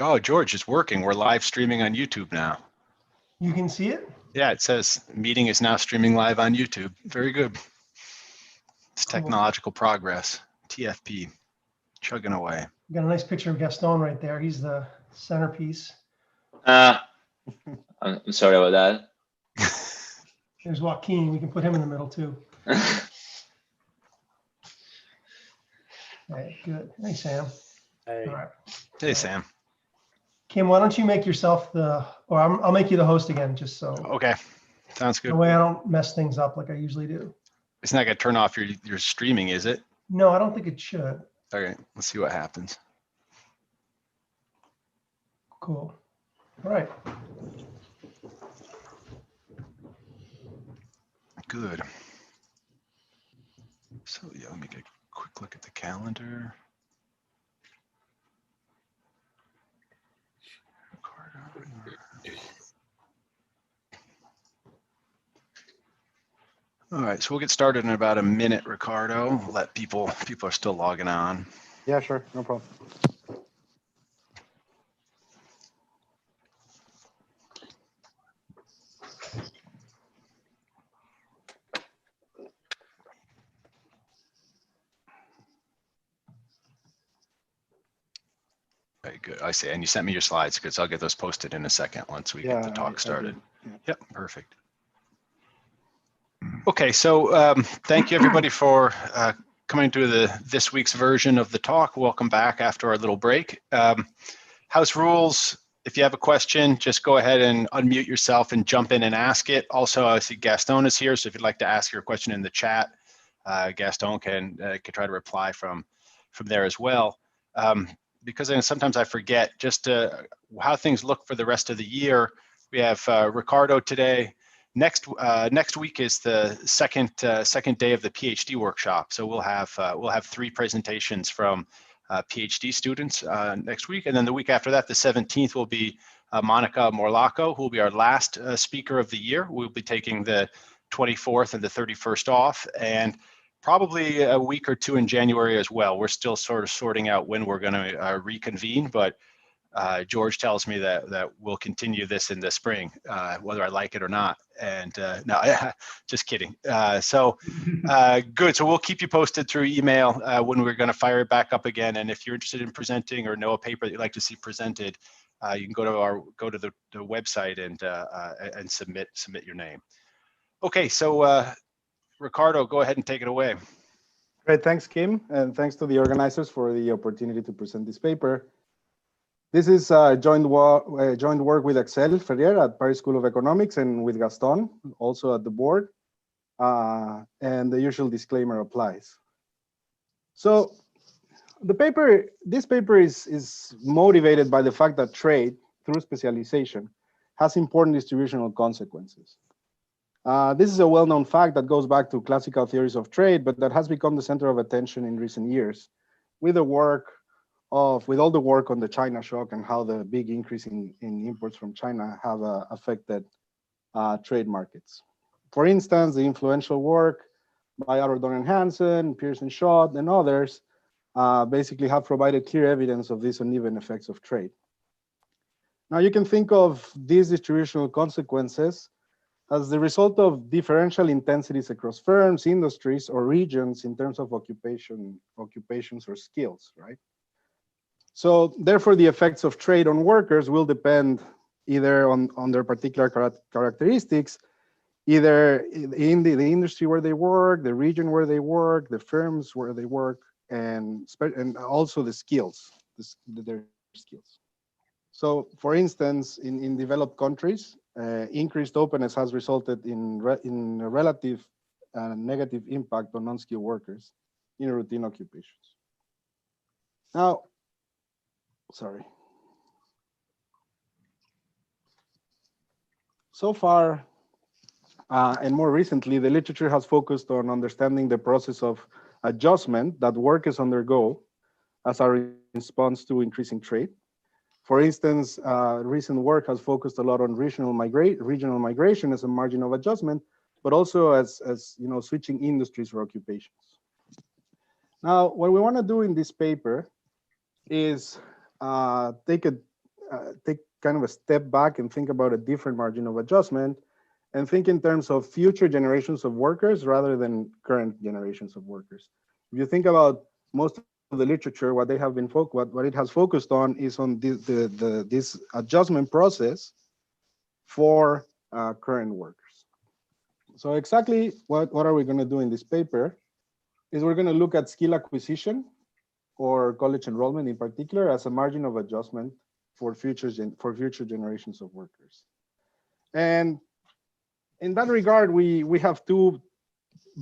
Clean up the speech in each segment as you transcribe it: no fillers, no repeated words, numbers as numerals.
Oh, George, it's working. We're live streaming on YouTube now. You can see it? Yeah, it says meeting is now streaming live on YouTube. Very good. It's Cool. technological progress. TFP, chugging away. Got a nice picture of Gaston right there. He's the centerpiece. I'm sorry about that. There's Joaquin. We can put him in the middle too. Right, good. Hey, Sam. Hey. All right. Hey, Sam. Kim, why don't you make yourself the, or I'll make you the host again, just so Okay, sounds good. the way I don't mess things up like I usually do. It's not gonna turn off your streaming, is it? No, I don't think it should. Okay, let's see what happens. Cool. All right. Good. So yeah, let me get a quick look at the calendar. All right, so we'll get started in about a minute, Ricardo. Let people are still logging on. Yeah, sure, no problem. Very good. I see. And you sent me your slides because I'll get those posted in a second once we get the talk started. Yeah. Yep, perfect. Okay, so thank you everybody for coming to this week's version of the talk. Welcome back after our little break. House rules, if you have a question, just go ahead and unmute yourself and jump in and ask it. Also, I see Gaston is here, so if you'd like to ask your question in the chat, Gaston can try to reply from there as well. Because sometimes I forget just how things look for the rest of the year. We have Ricardo today. Next week is the second day of the PhD workshop. So we'll have 3 presentations from PhD students next week, and then the week after that, the 17th, will be Monica Morlaco, who will be our last speaker of the year. We'll be taking the 24th and the 31st off, and probably a week or 2 in January as well. We're still sort of sorting out when we're going to reconvene, but George tells me that we'll continue this in the spring, whether I like it or not. And no, just kidding. Good. So we'll keep you posted through email when we're going to fire it back up again. And if you're interested in presenting or know a paper that you'd like to see presented, you can go to the website and submit your name. Okay, so Ricardo, go ahead and take it away. Great, thanks, Kim, and thanks to the organizers for the opportunity to present this paper. This is joint work with Axel Ferrier at Paris School of Economics and with Gaston, also at the board, and the usual disclaimer applies. So this paper is motivated by the fact that trade, through specialization, has important distributional consequences. This is a well-known fact that goes back to classical theories of trade, but that has become the center of attention in recent years with all the work on the China shock and how the big increase in imports from China have affected trade markets. For instance, the influential work by Otto Dorn-Hansen, Pearson Schott, and others basically have provided clear evidence of these uneven effects of trade. Now you can think of these distributional consequences as the result of differential intensities across firms, industries, or regions in terms of occupations or skills, right? So therefore, the effects of trade on workers will depend either on their particular characteristics, either in the industry where they work, the region where they work, the firms where they work, and also the skills, their skills. So for instance, in developed countries, increased openness has resulted in a relative negative impact on non-skilled workers in routine occupations. Now, sorry. So far, and more recently, the literature has focused on understanding the process of adjustment that workers undergo as a response to increasing trade. For instance, recent work has focused a lot on regional migration as a margin of adjustment, but also as switching industries or occupations. Now, what we want to do in this paper is take a take kind of a step back and think about a different margin of adjustment and think in terms of future generations of workers rather than current generations of workers. If you think about most of the literature, what they have been what it has focused on is on this adjustment process for current workers. So exactly what are we going to do in this paper is we're going to look at skill acquisition or college enrollment in particular as a margin of adjustment for future generations of workers. And in that regard, we have two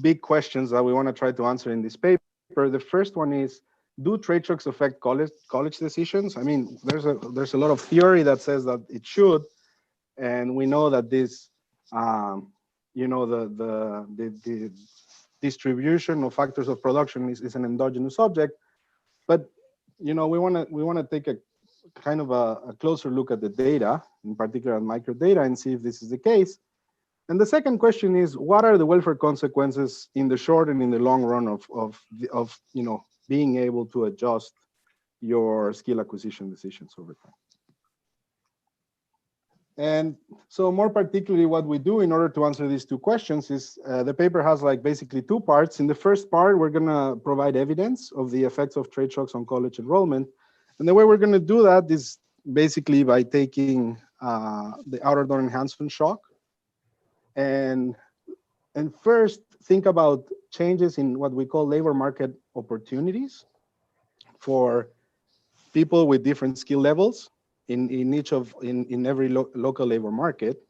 big questions that we want to try to answer in this paper. The first one is, do trade shocks affect college decisions? I mean, there's a lot of theory that says that it should, and we know that this, you know, the distribution of factors of production is an endogenous object, but you know, we want to take a kind of a closer look at the data, in particular at microdata, and see if this is the case. And the second question is, what are the welfare consequences in the short and in the long run of you know, being able to adjust your skill acquisition decisions over time? And so more particularly what we do in order to answer these two questions is the paper has like basically two parts. In the first part, we're gonna provide evidence of the effects of trade shocks on college enrollment. And the way we're gonna do that is basically by taking the outer door enhancement shock and first think about changes in what we call labor market opportunities for people with different skill levels in every local labor market.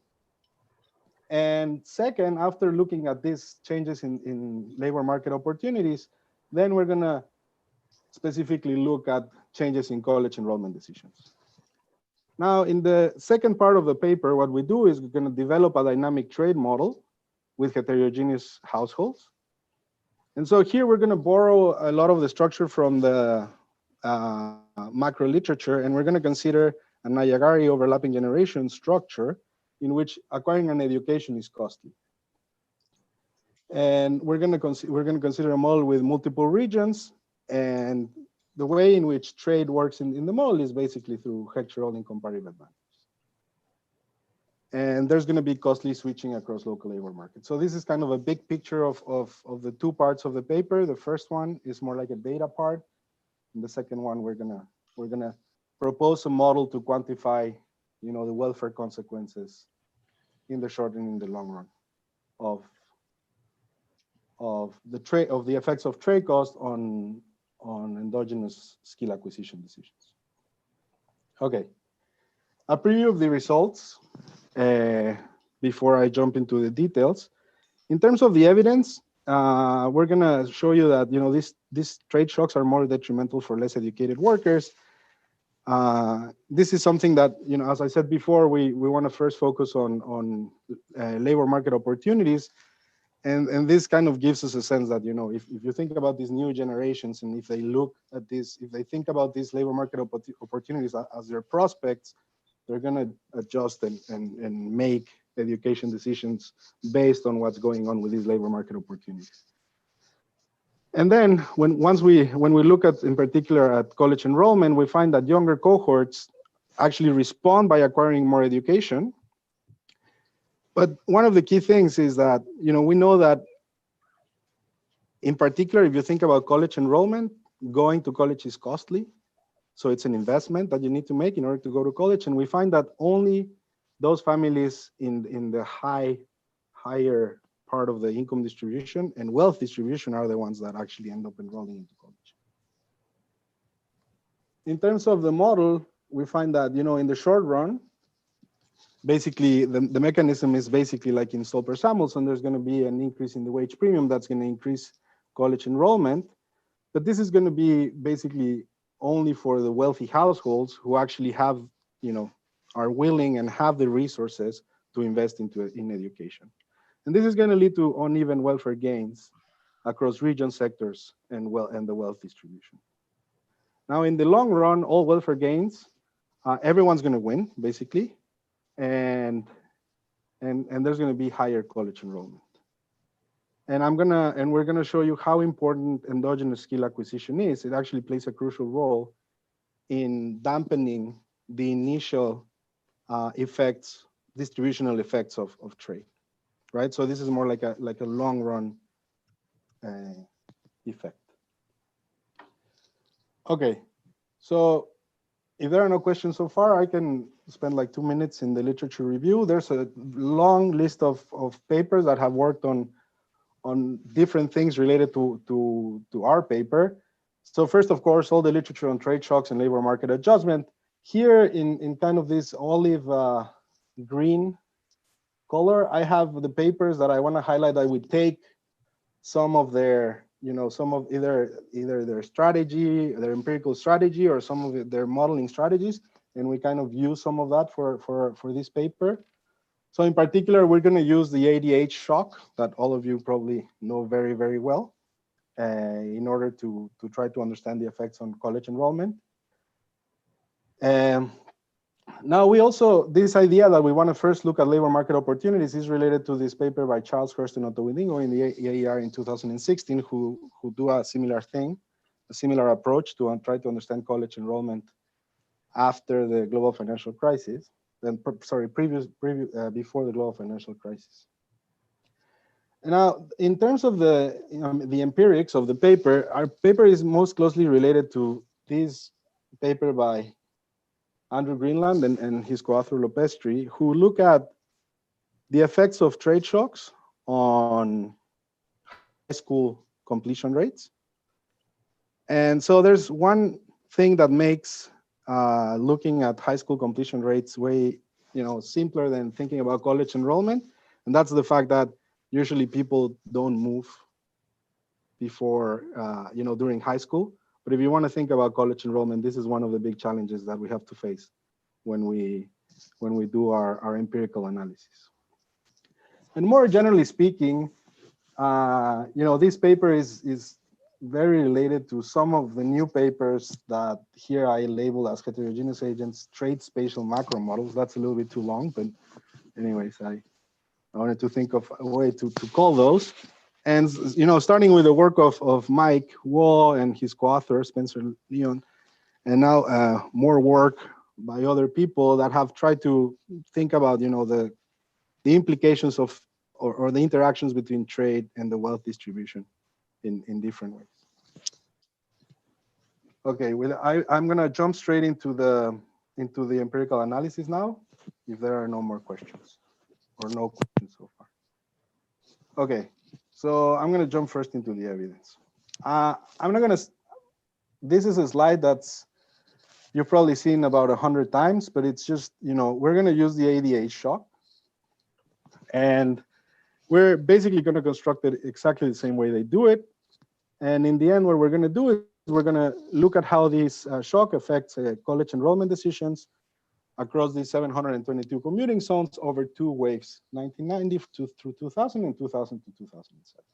And second, after looking at these changes in labor market opportunities, then we're gonna specifically look at changes in college enrollment decisions. Now, in the second part of the paper, what we do is we're gonna develop a dynamic trade model with heterogeneous households. And so here we're gonna borrow a lot of the structure from the macro literature, and we're gonna consider a Nayagari overlapping generation structure in which acquiring an education is costly. And we're going to consider a model with multiple regions, and the way in which trade works in the model is basically through Heterogeneity comparative advantage. And there's going to be costly switching across local labor markets. So this is kind of a big picture of the two parts of the paper. The first one is more like a data part, and the second one we're gonna propose a model to quantify, you know, the welfare consequences in the short and in the long run of the effects of trade cost on endogenous skill acquisition decisions. Okay, a preview of the results before I jump into the details. In terms of the evidence, we're gonna show you that, you know, these trade shocks are more detrimental for less educated workers. This is something that, you know, as I said before, we want to first focus on labor market opportunities. And this kind of gives us a sense that, you know, if you think about these new generations and if they look at this, if they think about these labor market opportunities as their prospects, they're going to adjust and make education decisions based on what's going on with these labor market opportunities. And then when we look at, in particular, at college enrollment, we find that younger cohorts actually respond by acquiring more education. But one of the key things is that, you know, we know that, in particular, if you think about college enrollment, going to college is costly. So it's an investment that you need to make in order to go to college. And we find that only those families in the higher part of the income distribution and wealth distribution are the ones that actually end up enrolling into college. In terms of the model, we find that, you know, in the short run, basically the mechanism is basically like in Stolper-Samuelson. There's going to be an increase in the wage premium that's going to increase college enrollment, but this is going to be basically only for the wealthy households who actually have, you know, are willing and have the resources to invest in education. And this is going to lead to uneven welfare gains across region sectors and the wealth distribution. Now, in the long run, all welfare gains, everyone's going to win basically, and there's going to be higher college enrollment. And we're gonna show you how important endogenous skill acquisition is. It actually plays a crucial role in dampening the initial effects, distributional effects of trade, right? So this is more like a long run effect. Okay, so if there are no questions so far, I can spend like 2 minutes in the literature review. There's a long list of papers that have worked on different things related to our paper. So first, of course, all the literature on trade shocks and labor market adjustment. Here in kind of this olive green color, I have the papers that I want to highlight. I would take some of their, some of either their strategy, their empirical strategy, or some of their modeling strategies, and we kind of use some of that for this paper. So in particular, we're going to use the ADH shock that all of you probably know very, very well in order to try to understand the effects on college enrollment. Now we also, this idea that we want to first look at labor market opportunities is related to this paper by Charles Hurst and Otto Windingo in the AER in 2016, who do a similar thing, a similar approach to try to understand college enrollment after the global financial crisis. Sorry, before the global financial crisis. And now, in terms of the empirics of the paper, our paper is most closely related to this paper by Andrew Greenland and his co-author Lopestri, who look at the effects of trade shocks on high school completion rates. And so there's one thing that makes looking at high school completion rates way, simpler than thinking about college enrollment. And that's the fact that usually people don't move before, during high school. But if you want to think about college enrollment, this is one of the big challenges that we have to face when we do our empirical analysis. And more generally speaking, this paper is very related to some of the new papers that here I label as heterogeneous agents, trade spatial macro models. That's a little bit too long, but anyways, I wanted to think of a way to call those. And, starting with the work of Mike Wall and his co-author, Spencer Leon, and now more work by other people that have tried to think about, the implications of, or the interactions between trade and the wealth distribution in different ways. Okay, I'm gonna jump straight into the empirical analysis now, if there are no more questions or no questions so far. Okay, so I'm gonna jump first into the evidence. This is a slide that's you've probably seen about 100 times, but it's just, we're gonna use the ADH shock. And we're basically gonna construct it exactly the same way they do it. And in the end, what we're gonna do is we're gonna look at how these shock affects college enrollment decisions across these 722 commuting zones over 2 waves, 1990 through 2000 and 2000 to 2007.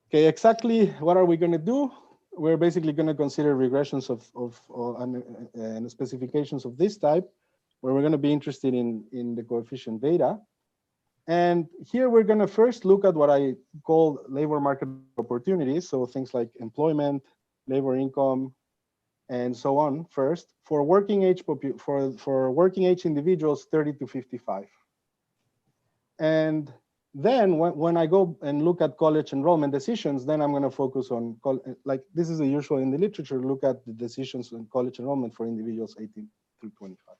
Okay, exactly what are we gonna do? We're basically gonna consider regressions and specifications of this type, where we're gonna be interested in the coefficient beta. And here we're gonna first look at what I call labor market opportunities. So things like employment, labor income, and so on first for working age individuals 30 to 55. And then when I go and look at college enrollment decisions, then I'm gonna focus on, like this is the usual in the literature, look at the decisions on college enrollment for individuals 18 through 25.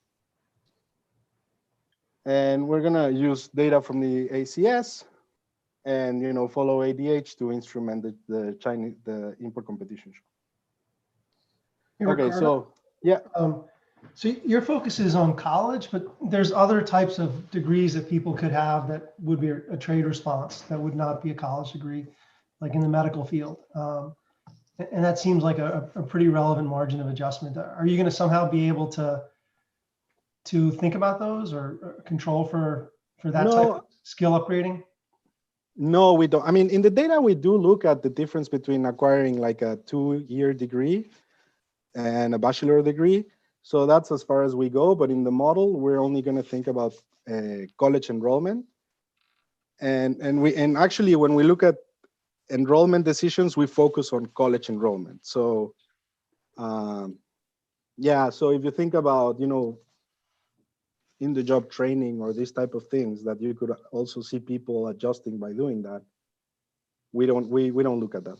And we're gonna use data from the ACS and follow ADH to instrument the import competition shock. Hey, Okay, Ricardo, so yeah. So your focus is on college, but there's other types of degrees that people could have that would be a trade response that would not be a college degree, like in the medical field. And that seems like a pretty relevant margin of adjustment. Are you going to somehow be able to think about those or control for that type of skill upgrading? No, we don't. I mean, in the data, we do look at the difference between acquiring like a 2-year degree and a bachelor degree. So that's as far as we go. But in the model, we're only going to think about college enrollment. And actually, when we look at enrollment decisions, we focus on college enrollment. So Yeah, so if you think about, in the job training or these type of things that you could also see people adjusting by doing that, we don't look at that.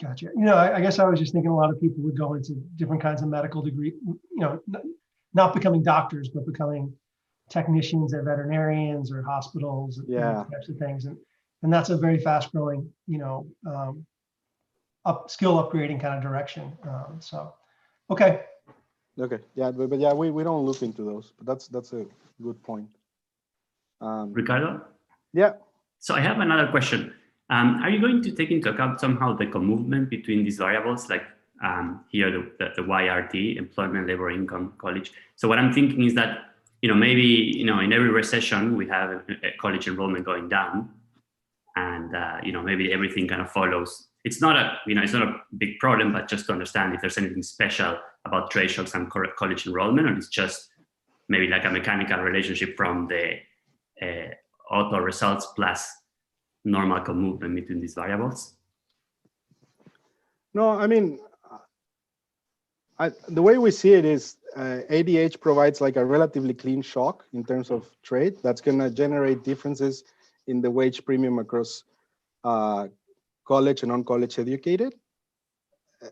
Gotcha. I guess I was just thinking a lot of people would go into different kinds of medical degree, not becoming doctors, but becoming technicians at veterinarians or hospitals, and Yeah. types of things. And that's a very fast growing, skill upgrading kind of direction. So, okay. Okay, yeah, but yeah, we don't look into those, but that's a good point. Ricardo? Yeah. So I have another question. Are you going to take into account somehow the co-movement between these variables, like here the YRT, employment, labor, income, college? So what I'm thinking is that maybe in every recession we have a college enrollment going down, and maybe everything kind of follows. It's not a big problem, but just to understand if there's anything special about trade shocks and college enrollment, or it's just maybe like a mechanical relationship from the auto results plus normal co-movement between these variables? No, I mean, the way we see it is ADH provides like a relatively clean shock in terms of trade that's going to generate differences in the wage premium across college and non-college educated.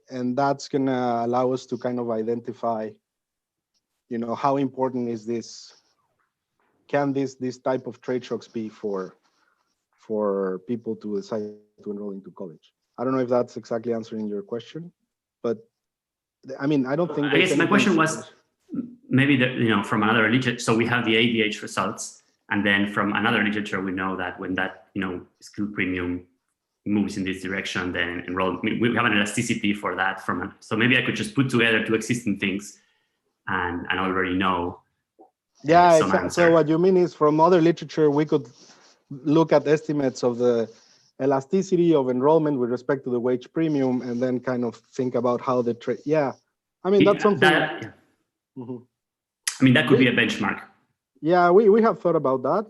And that's going to allow us to kind of identify, how important is this, can this type of trade shocks be for people to decide to enroll into college. I don't know if that's exactly answering your question, but I mean, I don't think. I guess my question was maybe from another literature. So we have the ADH results, and then from another literature, we know that when that skill premium moves in this direction, then enrollment, we have an elasticity for that. So maybe I could just put together two existing things, and already know. Yeah. So what you mean is from other literature, we could look at estimates of the elasticity of enrollment with respect to the wage premium, and then kind of think about how the trade. Yeah, I mean that's something. Mm-hmm. I mean that could be a benchmark. Yeah, we have thought about that.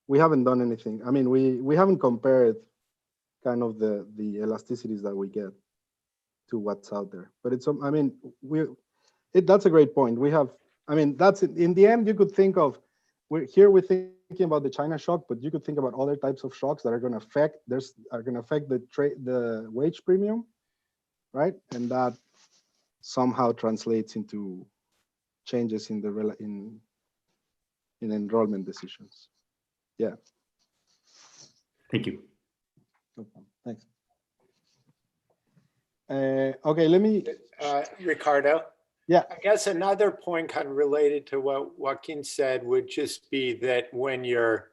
We haven't done anything. I mean, we haven't compared kind of the elasticities that we get to what's out there. But it's I mean that's a great point. We have. I mean that's in the end you could think of. We're thinking about the China shock, but you could think about other types of shocks that are going to affect the wage premium, right? And that somehow translates into changes in enrollment decisions. Yeah. Thank you. No problem. Thanks. Okay, let me. Ricardo. Yeah. I guess another point kind of related to what Joaquin said would just be that when you're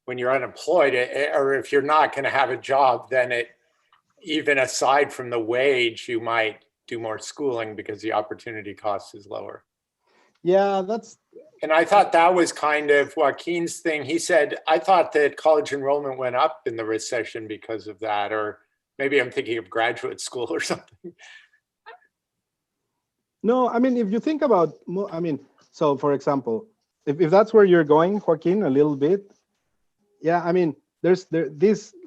unemployed, or if you're not going to have a job, then even aside from the wage, you might do more schooling because the opportunity cost is lower. Yeah, and I thought that was kind of Joaquin's thing. He said, I thought that college enrollment went up in the recession because of that, or maybe I'm thinking of graduate school or something. No, I mean, if you think about, so for example, if that's where you're going, Joaquin, a little bit, yeah, I mean, these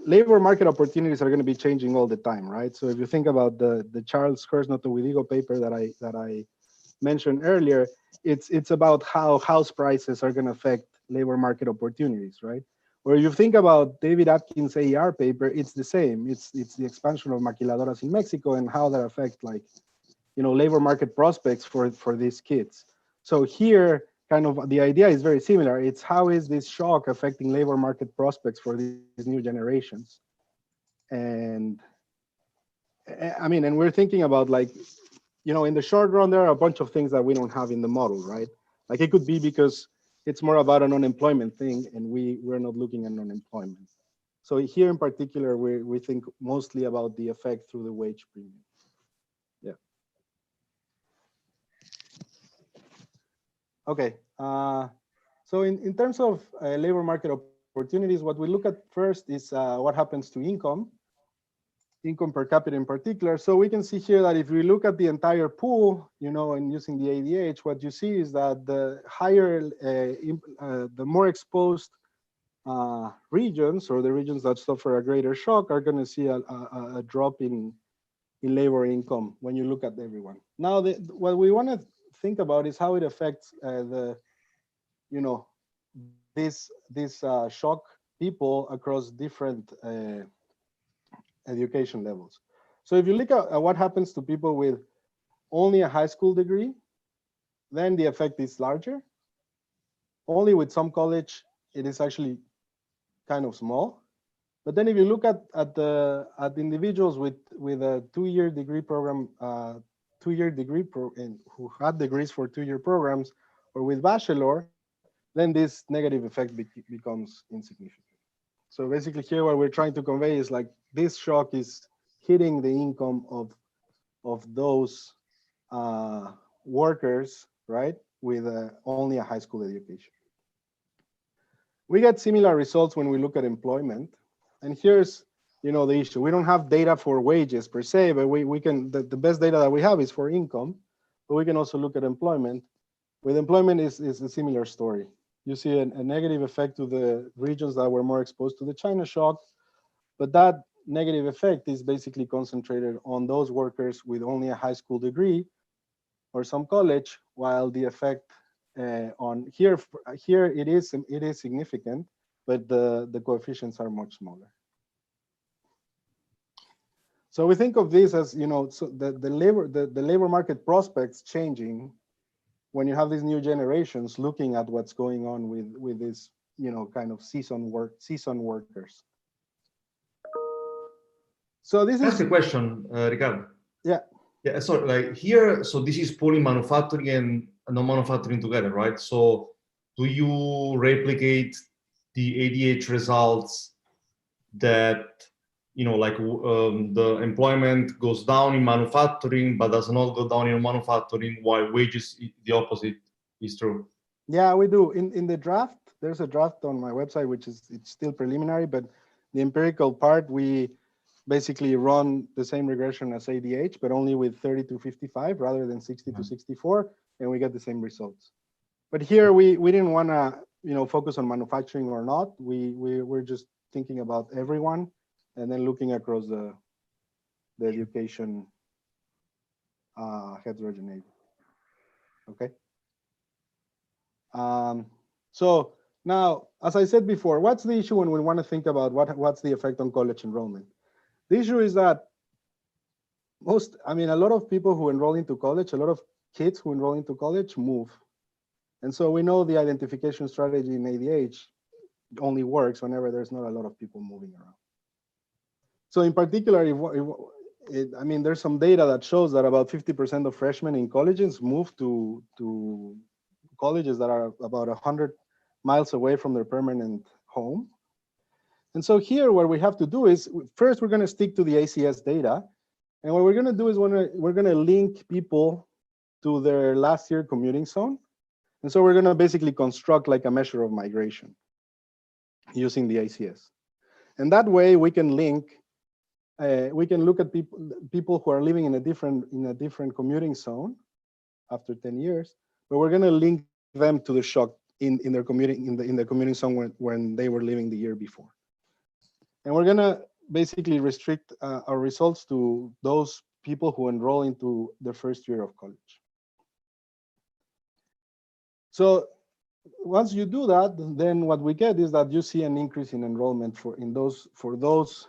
labor market opportunities are going to be changing all the time, right? So if you think about the Charles Kersnoto-Widigo paper that I mentioned earlier, it's about how house prices are going to affect labor market opportunities, right? Or if you think about David Atkins' AER paper, it's the same. It's the expansion of maquiladoras in Mexico and how that affects labor market prospects for these kids. So here, kind of the idea is very similar. It's how is this shock affecting labor market prospects for these new generations? And I mean, and we're thinking about in the short run, there are a bunch of things that we don't have in the model, right? Like it could be because it's more about an unemployment thing and we're not looking at unemployment. So here in particular, we think mostly about the effect through the wage premium. Yeah. Okay. So in terms of labor market opportunities, what we look at first is what happens to income per capita in particular. So we can see here that if we look at the entire pool, and using the ADH, what you see is that the higher, the more exposed regions, or the regions that suffer a greater shock, are going to see a drop in in labor income when you look at everyone. Now, what we want to think about is how it affects this shock people across different education levels. So if you look at what happens to people with only a high school degree, then the effect is larger. Only with some college, it is actually kind of small. But then if you look at individuals with a 2-year degree program, and who had degrees for 2-year programs, or with bachelor, then this negative effect becomes insignificant. So basically here what we're trying to convey is like this shock is hitting the income of those workers, right, with only a high school education. We get similar results when we look at employment. And here's the issue. We don't have data for wages per se, but we can, the best data that we have is for income, but we can also look at employment. With employment is a similar story. You see a negative effect to the regions that were more exposed to the China shock, but that negative effect is basically concentrated on those workers with only a high school degree or some college, while the effect on here it is significant, but the coefficients are much smaller. So we think of this as so the labor market prospects changing when you have these new generations looking at what's going on with this kind of season workers. So this Ask is a question, Ricardo. Yeah. Yeah, so like here, so this is pulling manufacturing and non-manufacturing together, right? So do you replicate the ADH results that, the employment goes down in manufacturing, but does not go down in manufacturing, while wages, the opposite is true? Yeah, we do. In the draft, there's a draft on my website, it's still preliminary, but the empirical part, we basically run the same regression as ADH, but only with 30 to 55 rather than 60 to 64, and we get the same results. But here we didn't want to focus on manufacturing or not. We're just thinking about everyone, and then looking across the education heterogeneity. Okay. So now, as I said before, what's the issue when we want to think about what's the effect on college enrollment? The issue is that a lot of people who enroll into college, a lot of kids who enroll into college move. And so we know the identification strategy in ADH only works whenever there's not a lot of people moving around. So in particular, there's some data that shows that about 50% of freshmen in colleges move to colleges that are about 100 miles away from their permanent home. And so here, what we have to do is, first, we're going to stick to the ACS data. And what we're going to do is we're going to link people to their last year commuting zone. And so we're going to basically construct like a measure of migration using the ACS. And that way we can link, we can look at people who are living in a different commuting zone after 10 years, but we're going to link them to the shock in their commuting, in the commuting zone when they were living the year before. And we're going to basically restrict our results to those people who enroll into the first year of college. So once you do that, then what we get is that you see an increase in enrollment for those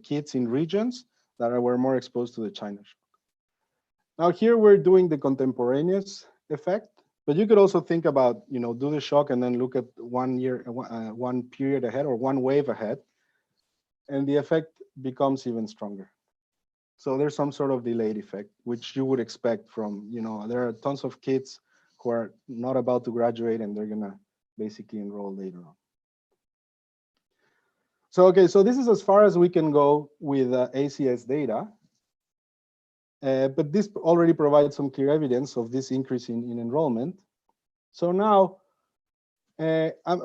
kids in regions that were more exposed to the China shock. Now here we're doing the contemporaneous effect, but you could also think about, do the shock and then look at 1 year, one period ahead or one wave ahead, and the effect becomes even stronger. So there's some sort of delayed effect, which you would expect from, there are tons of kids who are not about to graduate and they're gonna basically enroll later on. So, okay, so this is as far as we can go with ACS data. But this already provides some clear evidence of this increase in enrollment. So now,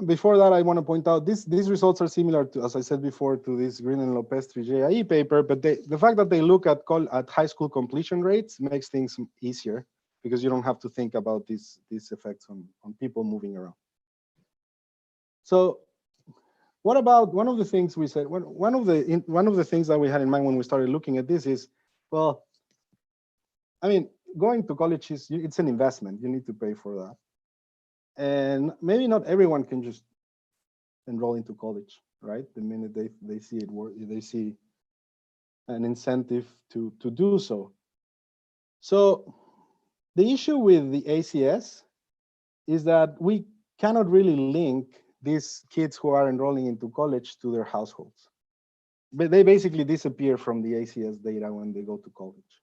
before that, I want to point out these results are similar to, as I said before, to this Green and Lopez 3JIE paper, but the fact that they look at high school completion rates makes things easier because you don't have to think about these effects on people moving around. So what about one of the things we said, one of the things that we had in mind when we started looking at this is, Well, I mean, going to college it's an investment. You need to pay for that. And maybe not everyone can just enroll into college, right? The minute they see it work, they see an incentive to do so. So the issue with the ACS is that we cannot really link these kids who are enrolling into college to their households. But they basically disappear from the ACS data when they go to college.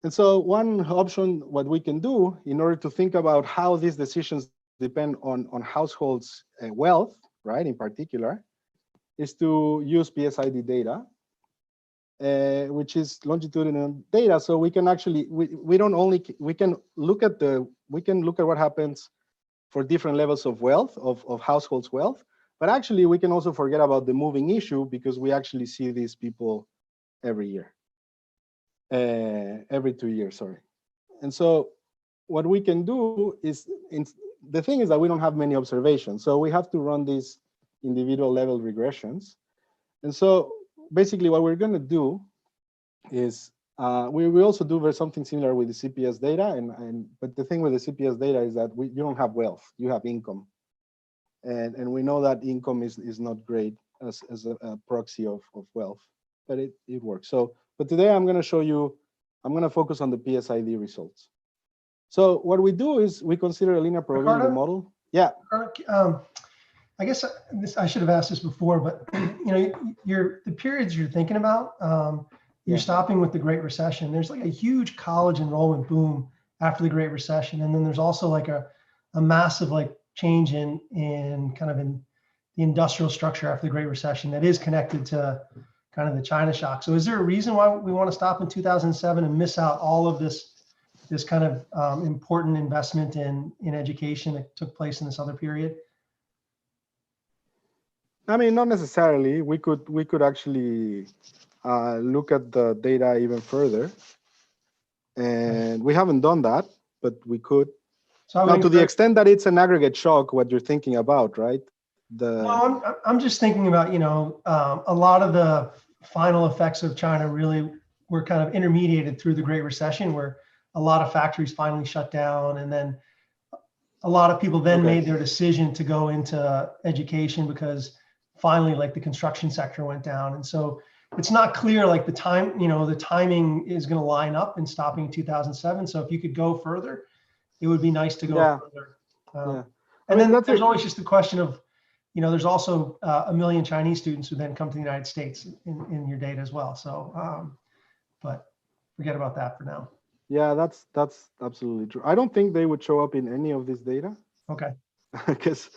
And so one option, what we can do in order to think about how these decisions depend on households' wealth, right, in particular, is to use PSID data, which is longitudinal data. So we can actually, we can look at what happens for different levels of wealth, of households' wealth, but actually we can also forget about the moving issue because we actually see these people every year. Every 2 years, sorry. And so what we can do is, the thing is that we don't have many observations. So we have to run these individual level regressions. And so basically what we're gonna do is, we also do something similar with the CPS data. But the thing with the CPS data is that you don't have wealth, you have income. And we know that income is not great as a proxy of wealth, but it works. So, but today I'm going to show you, I'm going to focus on the PSID results. So what we do is we consider a linear probability Ricardo? model. Yeah. I guess I should have asked this before, but the periods you're thinking about, you're stopping with the Great Recession. There's like a huge college enrollment boom after the Great Recession, and then there's also like a massive like change in the industrial structure after the Great Recession that is connected to kind of the China shock. So is there a reason why we want to stop in 2007 and miss out all of this kind of important investment in education that took place in this other period? I mean, not necessarily. We could actually look at the data even further, and we haven't done that, but we could. So now, to the extent that it's an aggregate shock, what you're thinking about, right? No, I'm just thinking about, a lot of the final effects of China really were kind of intermediated through the Great Recession, where a lot of factories finally shut down, and then a lot of people then made their decision to go into education because finally, like, the construction sector went down. And so it's not clear, like, the timing is going to line up in stopping in 2007. So if you could go further, it would be nice to go further. And then there's always just the question of, there's also 1 million Chinese students who then come to the United States in your data as well. So, but forget about that for now. Yeah, that's absolutely true. I don't think they would show up in any of this data. Okay. Because,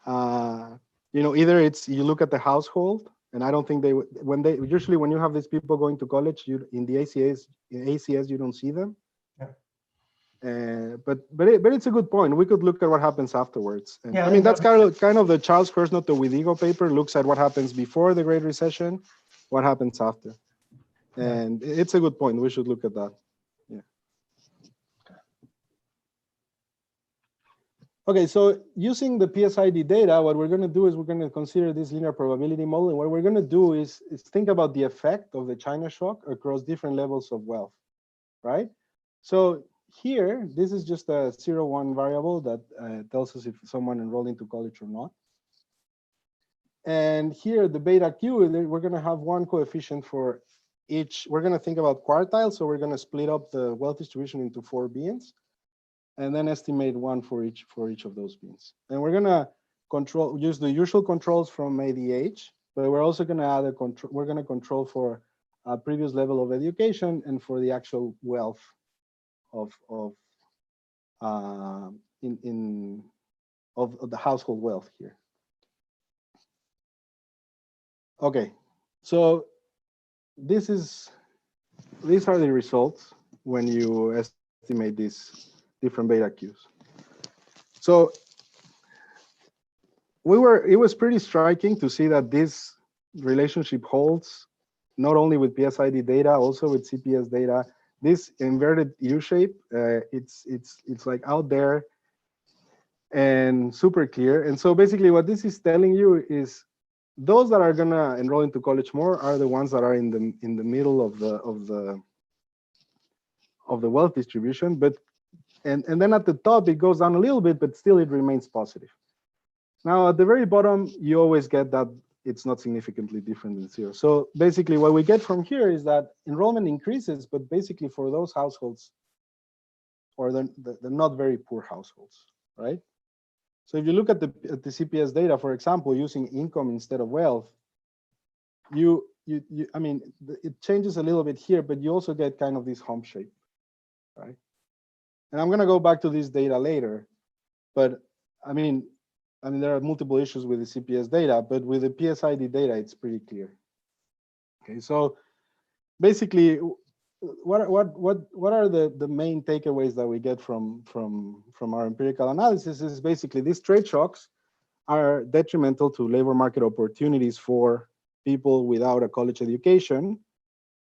either it's, you look at the household, and I don't think they would, usually when you have these people going to college, in the ACS, you don't see them. But it's a good point. We could look at what happens afterwards. And, I mean, that's kind of the Charles Kersnow to Widigo paper looks at what happens before the Great Recession, what happens after. And it's a good point. We should look at that. Yeah. Okay, so using the PSID data, what we're going to do is we're going to consider this linear probability model. And what we're going to do is think about the effect of the China shock across different levels of wealth, right? So here, this is just a 0-1 variable that tells us if someone enrolled into college or not. And here, the beta Q, we're going to have one coefficient for each. We're going to think about quartiles, so we're going to split up the wealth distribution into 4 bins, and then estimate one for each of those bins. And we're going to use the usual controls from ADH, but we're also going to add a control. We're going to control for a previous level of education and for the actual wealth of the household wealth here. Okay, so these are the results when you estimate these different beta Qs. So it was pretty striking to see that this relationship holds not only with PSID data, also with CPS data. This inverted U shape, it's like out there and super clear. And so basically what this is telling you is those that are gonna enroll into college more are the ones that are in the middle of the wealth distribution, but and then at the top it goes down a little bit, but still it remains positive. Now at the very bottom, you always get that it's not significantly different than zero. So basically what we get from here is that enrollment increases, but basically for those households, or the not very poor households, right? So if you look at the CPS data, for example, using income instead of wealth, I mean, it changes a little bit here, but you also get kind of this hump shape, right? And I'm gonna go back to this data later, but I mean, there are multiple issues with the CPS data, but with the PSID data, it's pretty clear. Okay, so basically, what are the main takeaways that we get from our empirical analysis is basically these trade shocks are detrimental to labor market opportunities for people without a college education.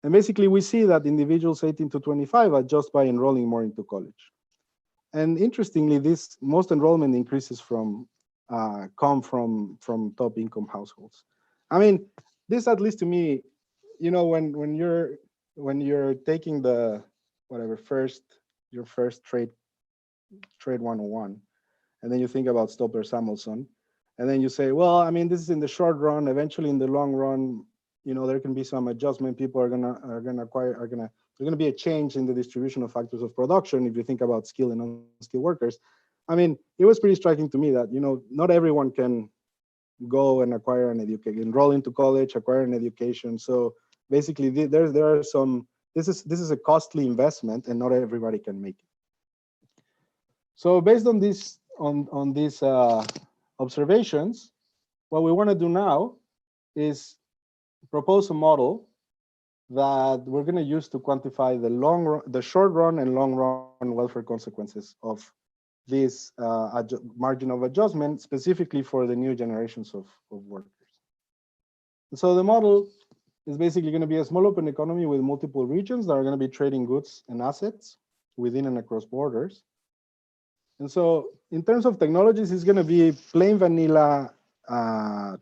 And basically we see that individuals 18 to 25 adjust by enrolling more into college. And interestingly, most enrollment increases come from top income households. I mean, this at least to me, you know, when you're taking the your first trade 101, and then you think about Stopper Samuelson, and then you say, well, I mean, this is in the short run. Eventually, in the long run, you know, there can be some adjustment. People there's gonna be a change in the distribution of factors of production. If you think about skilled and unskilled workers, I mean, it was pretty striking to me that, you know, not everyone can go and acquire an education, enroll into college, acquire an education. So basically, there are some. This is a costly investment, and not everybody can make it. So based on these observations, what we want to do now is propose a model that we're going to use to quantify the short run and long run welfare consequences of this margin of adjustment, specifically for the new generations of workers. And so the model is basically going to be a small open economy with multiple regions that are going to be trading goods and assets within and across borders. And so in terms of technologies, it's going to be plain vanilla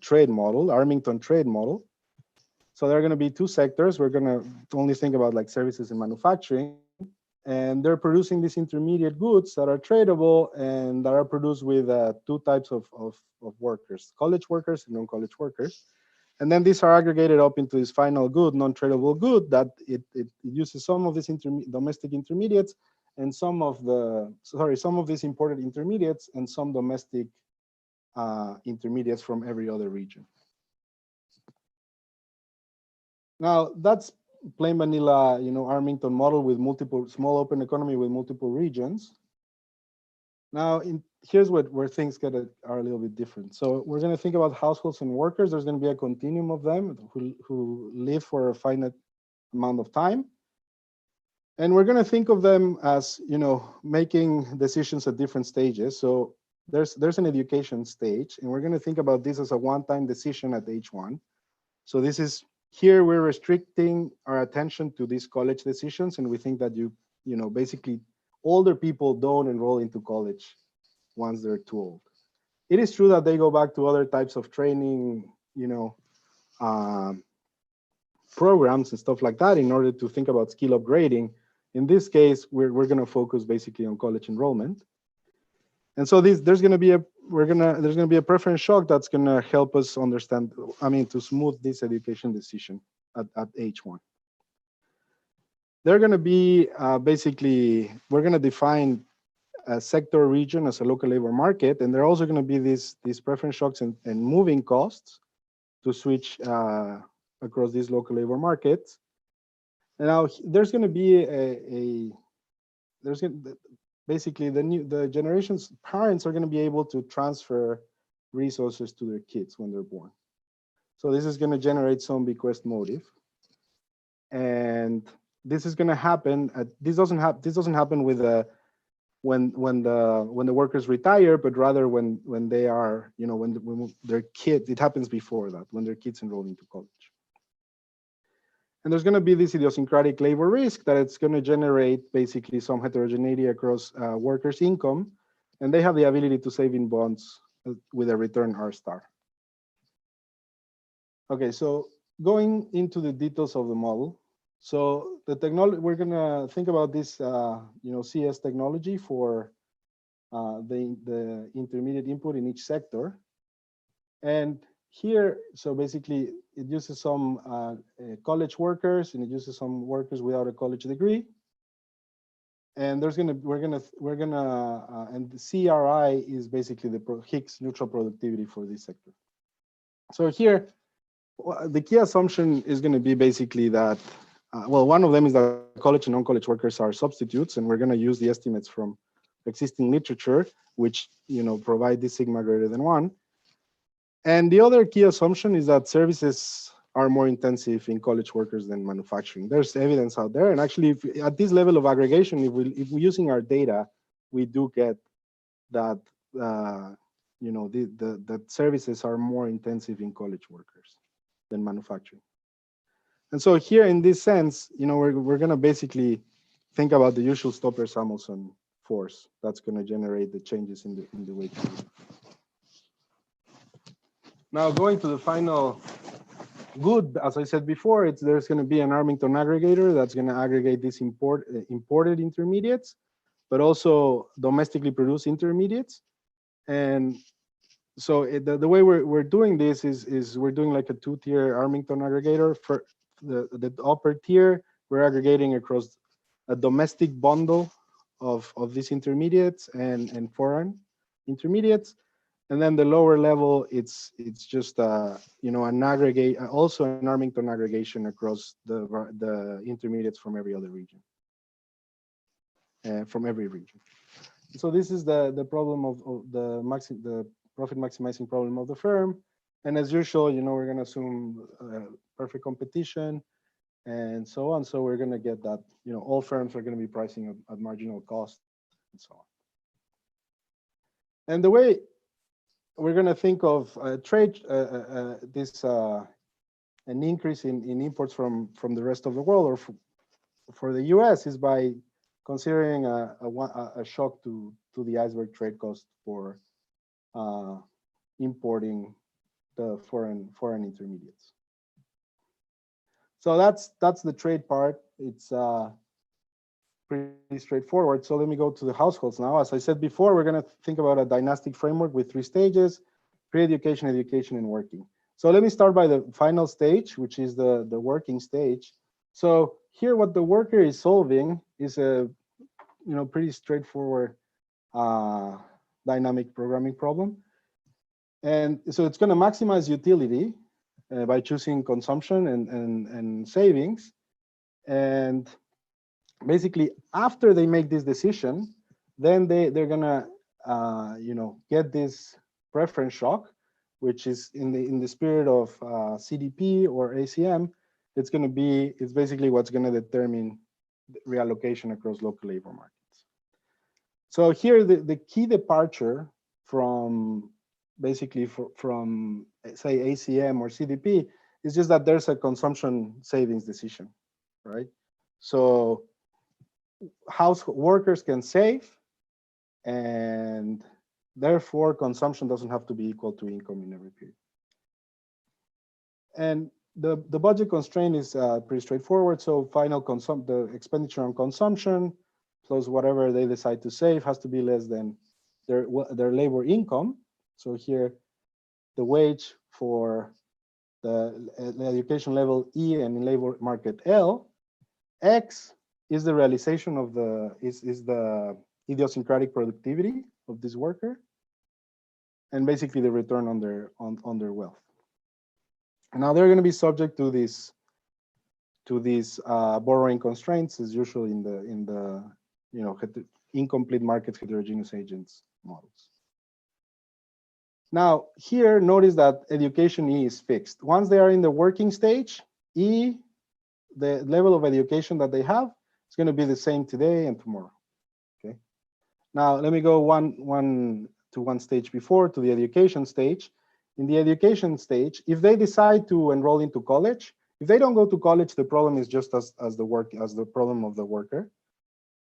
trade model, Armington trade model. So there are going to be two sectors. We're going to only think about like services and manufacturing. And they're producing these intermediate goods that are tradable and that are produced with two types of workers, college workers and non-college workers. And then these are aggregated up into this final good, non-tradable good that it uses some of these domestic intermediates and some of these imported intermediates and some domestic intermediates from every other region. Now that's plain vanilla, you know, Armington model with multiple small open economy with multiple regions. Now, here's where things are a little bit different. So we're going to think about households and workers. There's going to be a continuum of them who live for a finite amount of time. And we're going to think of them as, you know, making decisions at different stages. So there's an education stage, and we're going to think about this as a one-time decision at age 1. So this is, here we're restricting our attention to these college decisions, and we think that you know, basically older people don't enroll into college once they're too old. It is true that they go back to other types of training, you know, programs and stuff like that in order to think about skill upgrading. In this case, we're going to focus basically on college enrollment. And so there's going to be a preference shock that's going to help us understand, I mean, to smooth this education decision at age 1. They're going to be basically, we're going to define a sector region as a local labor market, and there are also going to be these preference shocks and moving costs to switch across these local labor markets. And now there's going to be basically the generation's parents are going to be able to transfer resources to their kids when they're born. So this is going to generate some bequest motive, and this is going to happen. This doesn't happen with when the workers retire, but rather when they are, you know, when their kids. It happens before that, when their kids enroll into college. And there's going to be this idiosyncratic labor risk that it's going to generate basically some heterogeneity across workers' income, and they have the ability to save in bonds with a return R star. Okay, so going into the details of the model. So the technology, we're gonna think about this, CS technology for the intermediate input in each sector. And here, so basically it uses some college workers and it uses some workers without a college degree. And there's and the CRI is basically the Higgs neutral productivity for this sector. So here, the key assumption is going to be basically that, well, one of them is that college and non-college workers are substitutes, and we're going to use the estimates from existing literature, which provide this sigma greater than 1. And the other key assumption is that services are more intensive in college workers than manufacturing. There's evidence out there, and actually, at this level of aggregation, if we're using our data, we do get that that services are more intensive in college workers than manufacturing. And so here, in this sense, we're going to basically think about the usual Stopper-Samuelson force that's going to generate the changes in the weight. Now, going to the final good, as I said before, there's going to be an Armington aggregator that's going to aggregate these imported intermediates, but also domestically produced intermediates. And so the way we're doing this is we're doing like a 2-tier Armington aggregator. For the upper tier, we're aggregating across a domestic bundle of these intermediates and foreign intermediates. And then the lower level, it's just an aggregate, also an Armington aggregation across the intermediates from every other region, from every region. So this is the problem of the profit maximizing problem of the firm. And as usual, we're going to assume perfect competition and so on. So we're going to get that, all firms are going to be pricing at marginal cost and so on. And the way we're going to think of trade, an increase in imports from the rest of the world or for the US is by considering a shock to the iceberg trade cost for importing the foreign intermediates. So that's the trade part. It's pretty straightforward. So let me go to the households now. As I said before, we're going to think about a dynastic framework with 3 stages: pre-education, education, and working. So let me start by the final stage, which is the working stage. So here, what the worker is solving is a pretty straightforward dynamic programming problem. And so it's going to maximize utility by choosing consumption and savings. And basically, after they make this decision, then they're going to get this preference shock, which is in the spirit of CDP or ACM. It's basically what's going to determine reallocation across local labor markets. So here, the key departure from basically from say ACM or CDP is just that there's a consumption savings decision, right? So workers can save, and therefore consumption doesn't have to be equal to income in every period. And the budget constraint is pretty straightforward. So the expenditure on consumption plus whatever they decide to save has to be less than their labor income. So here, the wage for the education level E and in labor market L, X is the realization of is the idiosyncratic productivity of this worker, and basically the return on their wealth. And now they're going to be subject to these borrowing constraints, as usual in the incomplete market heterogeneous agents models. Now here, notice that education E is fixed. Once they are in the working stage, E, the level of education that they have, is going to be the same today and tomorrow. Okay. Now let me go one stage before, to the education stage. In the education stage, if they decide to enroll into college, if they don't go to college, the problem is just as the problem of the worker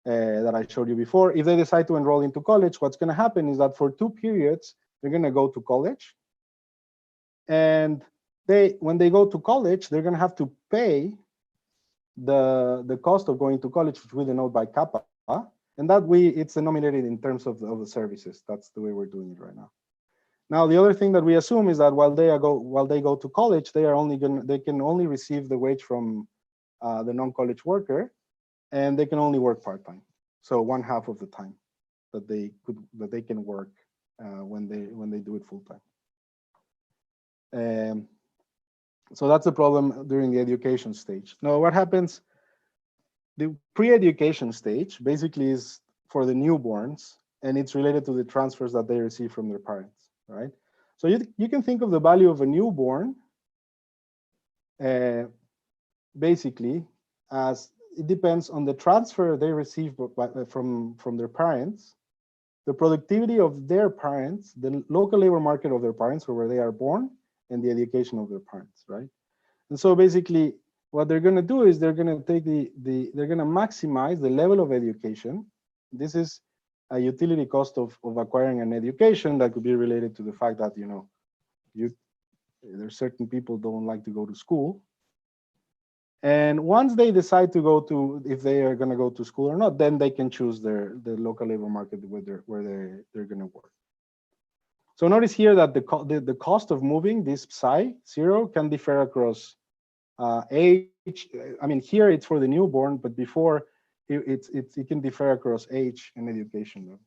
that I showed you before. If they decide to enroll into college, what's going to happen is that for 2 periods, they're going to go to college, and when they go to college, they're going to have to pay the cost of going to college, which we denote by kappa, and that it's denominated in terms of the services. That's the way we're doing it right now. Now, the other thing that we assume is that while they go to college, they can only receive the wage from the non-college worker, and they can only work part-time. So 1/2 of the time that they can work when they do it full-time. So that's the problem during the education stage. Now, what happens? The pre-education stage basically is for the newborns, and it's related to the transfers that they receive from their parents, right? So you can think of the value of a newborn basically as it depends on the transfer they receive from their parents, the productivity of their parents, the local labor market of their parents, or where they are born, and the education of their parents, right? And so basically, what they're going to do is they're going to take they're going to maximize the level of education. This is a utility cost of acquiring an education that could be related to the fact that there's certain people don't like to go to school. And once they decide to go to, if they are going to go to school or not, then they can choose the local labor market where they're going to work. So notice here that the cost of moving this psi 0 can differ across age. I mean, here it's for the newborn, but before it can differ across age and education level.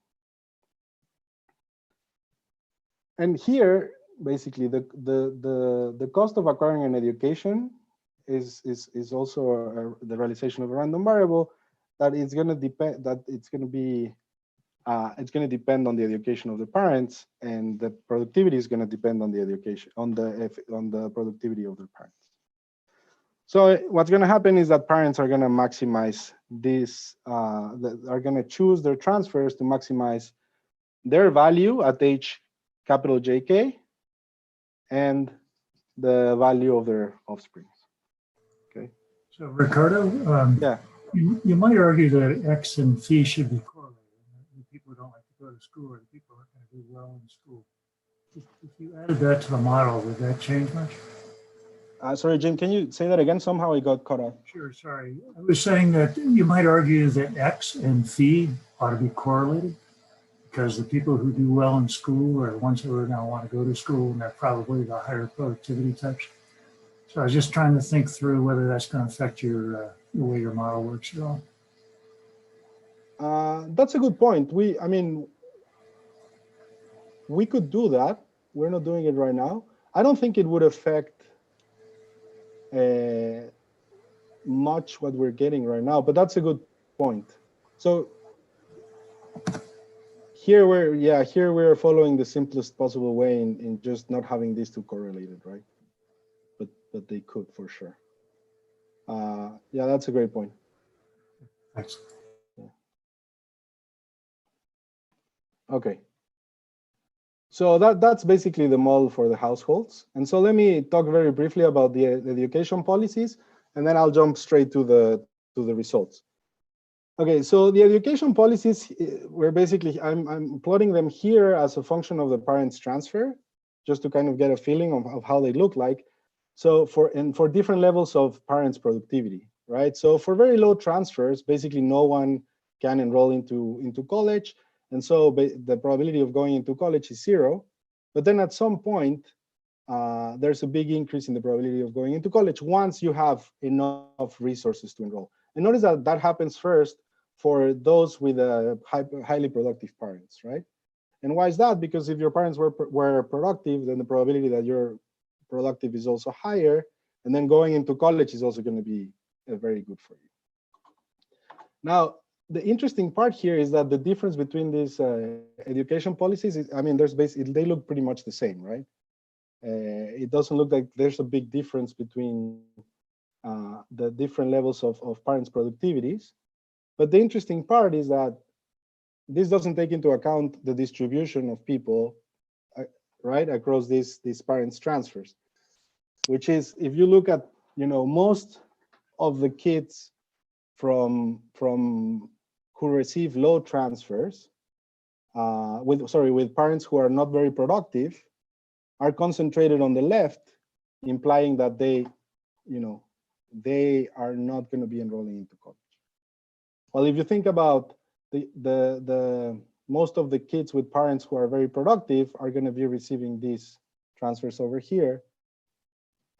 And here, basically, the cost of acquiring an education is also the realization of a random variable that it's going to depend, that it's going to depend on the education of the parents, and the productivity is going to depend on the education, on the productivity of their parents. So what's going to happen is that parents are going to maximize this, are going to choose their transfers to maximize their value at age capital JK and the value of their offspring. Okay. So Ricardo, Yeah. You might argue that X and phi should be correlated. The people who don't like to go to school are the people who are going to do well in school. If you added that to the model, would that change much? Sorry, Jim, can you say that again? Somehow it got cut off. Sure, sorry. I was saying that you might argue that X and phi ought to be correlated because the people who do well in school are the ones who are going to want to go to school, and they're probably the higher productivity types. So I was just trying to think through whether that's going to affect the way your model works at all. That's a good point. I mean, we could do that. We're not doing it right now. I don't think it would affect much what we're getting right now, but that's a good point. So here we're following the simplest possible way in just not having these two correlated, right? But they could for sure. Yeah, that's a great point. Thanks. Yeah. Okay. So that's basically the model for the households. And so let me talk very briefly about the education policies, and then I'll jump straight to the results. Okay, so the education policies, we're basically, I'm plotting them here as a function of the parents' transfer, just to kind of get a feeling of how they look like. So for different levels of parents' productivity, right? So for very low transfers, basically no one can enroll into college. And so the probability of going into college is 0. But then at some point, there's a big increase in the probability of going into college once you have enough resources to enroll. And notice that that happens first for those with highly productive parents, right? And why is that? Because if your parents were productive, then the probability that you're productive is also higher. And then going into college is also going to be very good for you. Now, the interesting part here is that the difference between these education policies is, I mean, they look pretty much the same, right? It doesn't look like there's a big difference between the different levels of parents' productivities. But the interesting part is that this doesn't take into account the distribution of people, right, across these parents' transfers, which is, if you look at, most of the kids from who receive low transfers with parents who are not very productive are concentrated on the left, implying that they, they are not going to be enrolling into college. Well, if you think about the most of the kids with parents who are very productive are going to be receiving these transfers over here,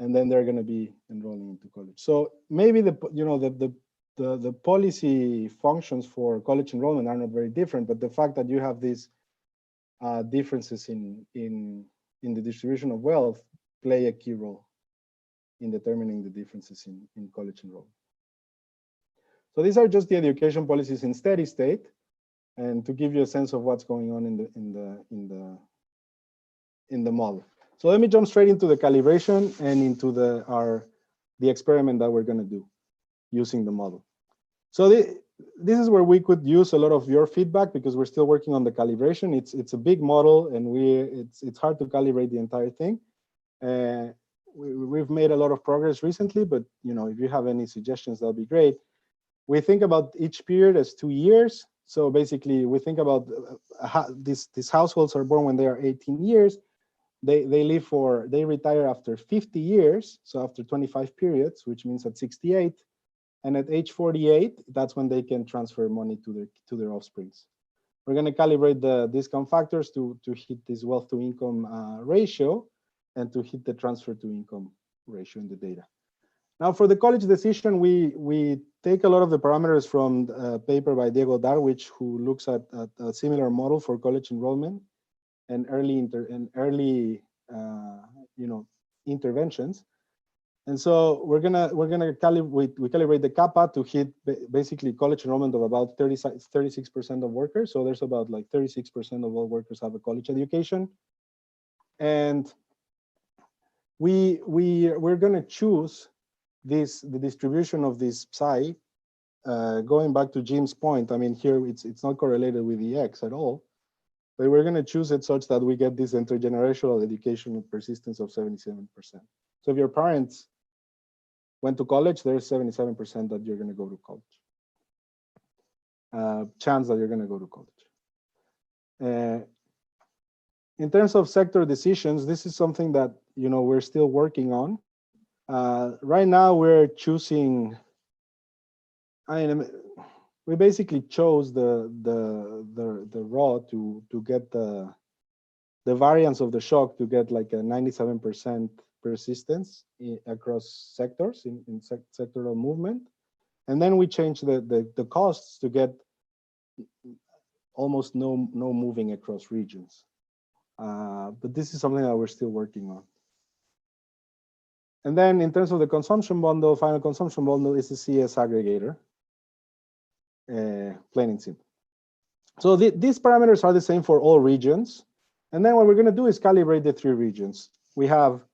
and then they're going to be enrolling into college. So maybe the policy functions for college enrollment are not very different, but the fact that you have these differences in the distribution of wealth play a key role in determining the differences in college enrollment. So these are just the education policies in steady state, and to give you a sense of what's going on in the model. So let me jump straight into the calibration and into the experiment that we're going to do using the model. So this is where we could use a lot of your feedback, because we're still working on the calibration. It's a big model, and it's hard to calibrate the entire thing. We've made a lot of progress recently, but if you have any suggestions, that'll be great. We think about each period as 2 years. So basically, we think about these households are born when they are 18 years. They retire after 50 years, so after 25 periods, which means at 68. And at age 48, that's when they can transfer money to their offsprings. We're going to calibrate the discount factors to hit this wealth to income ratio and to hit the transfer to income ratio in the data. Now, for the college decision, we take a lot of the parameters from a paper by Diego Darwich, who looks at a similar model for college enrollment and early interventions. And so we calibrate the kappa to hit basically college enrollment of about 36% of workers. So there's about like 36% of all workers have a college education, and we're going to choose the distribution of this psi. Going back to Jim's point, I mean, here it's not correlated with the X at all, but we're going to choose it such that we get this intergenerational education persistence of 77%. So if your parents went to college, there's 77% that you're going to go to college. Chance that you're going to go to college. In terms of sector decisions, this is something that we're still working on. Right now, we're choosing. We basically chose the raw to get the variance of the shock to get like a 97% persistence across sectors in sectoral movement, and then we changed the costs to get almost no moving across regions. But this is something that we're still working on. And then in terms of the consumption bundle, final consumption bundle is the CS aggregator, plain and simple. So these parameters are the same for all regions. And then what we're going to do is calibrate the 3 regions. We have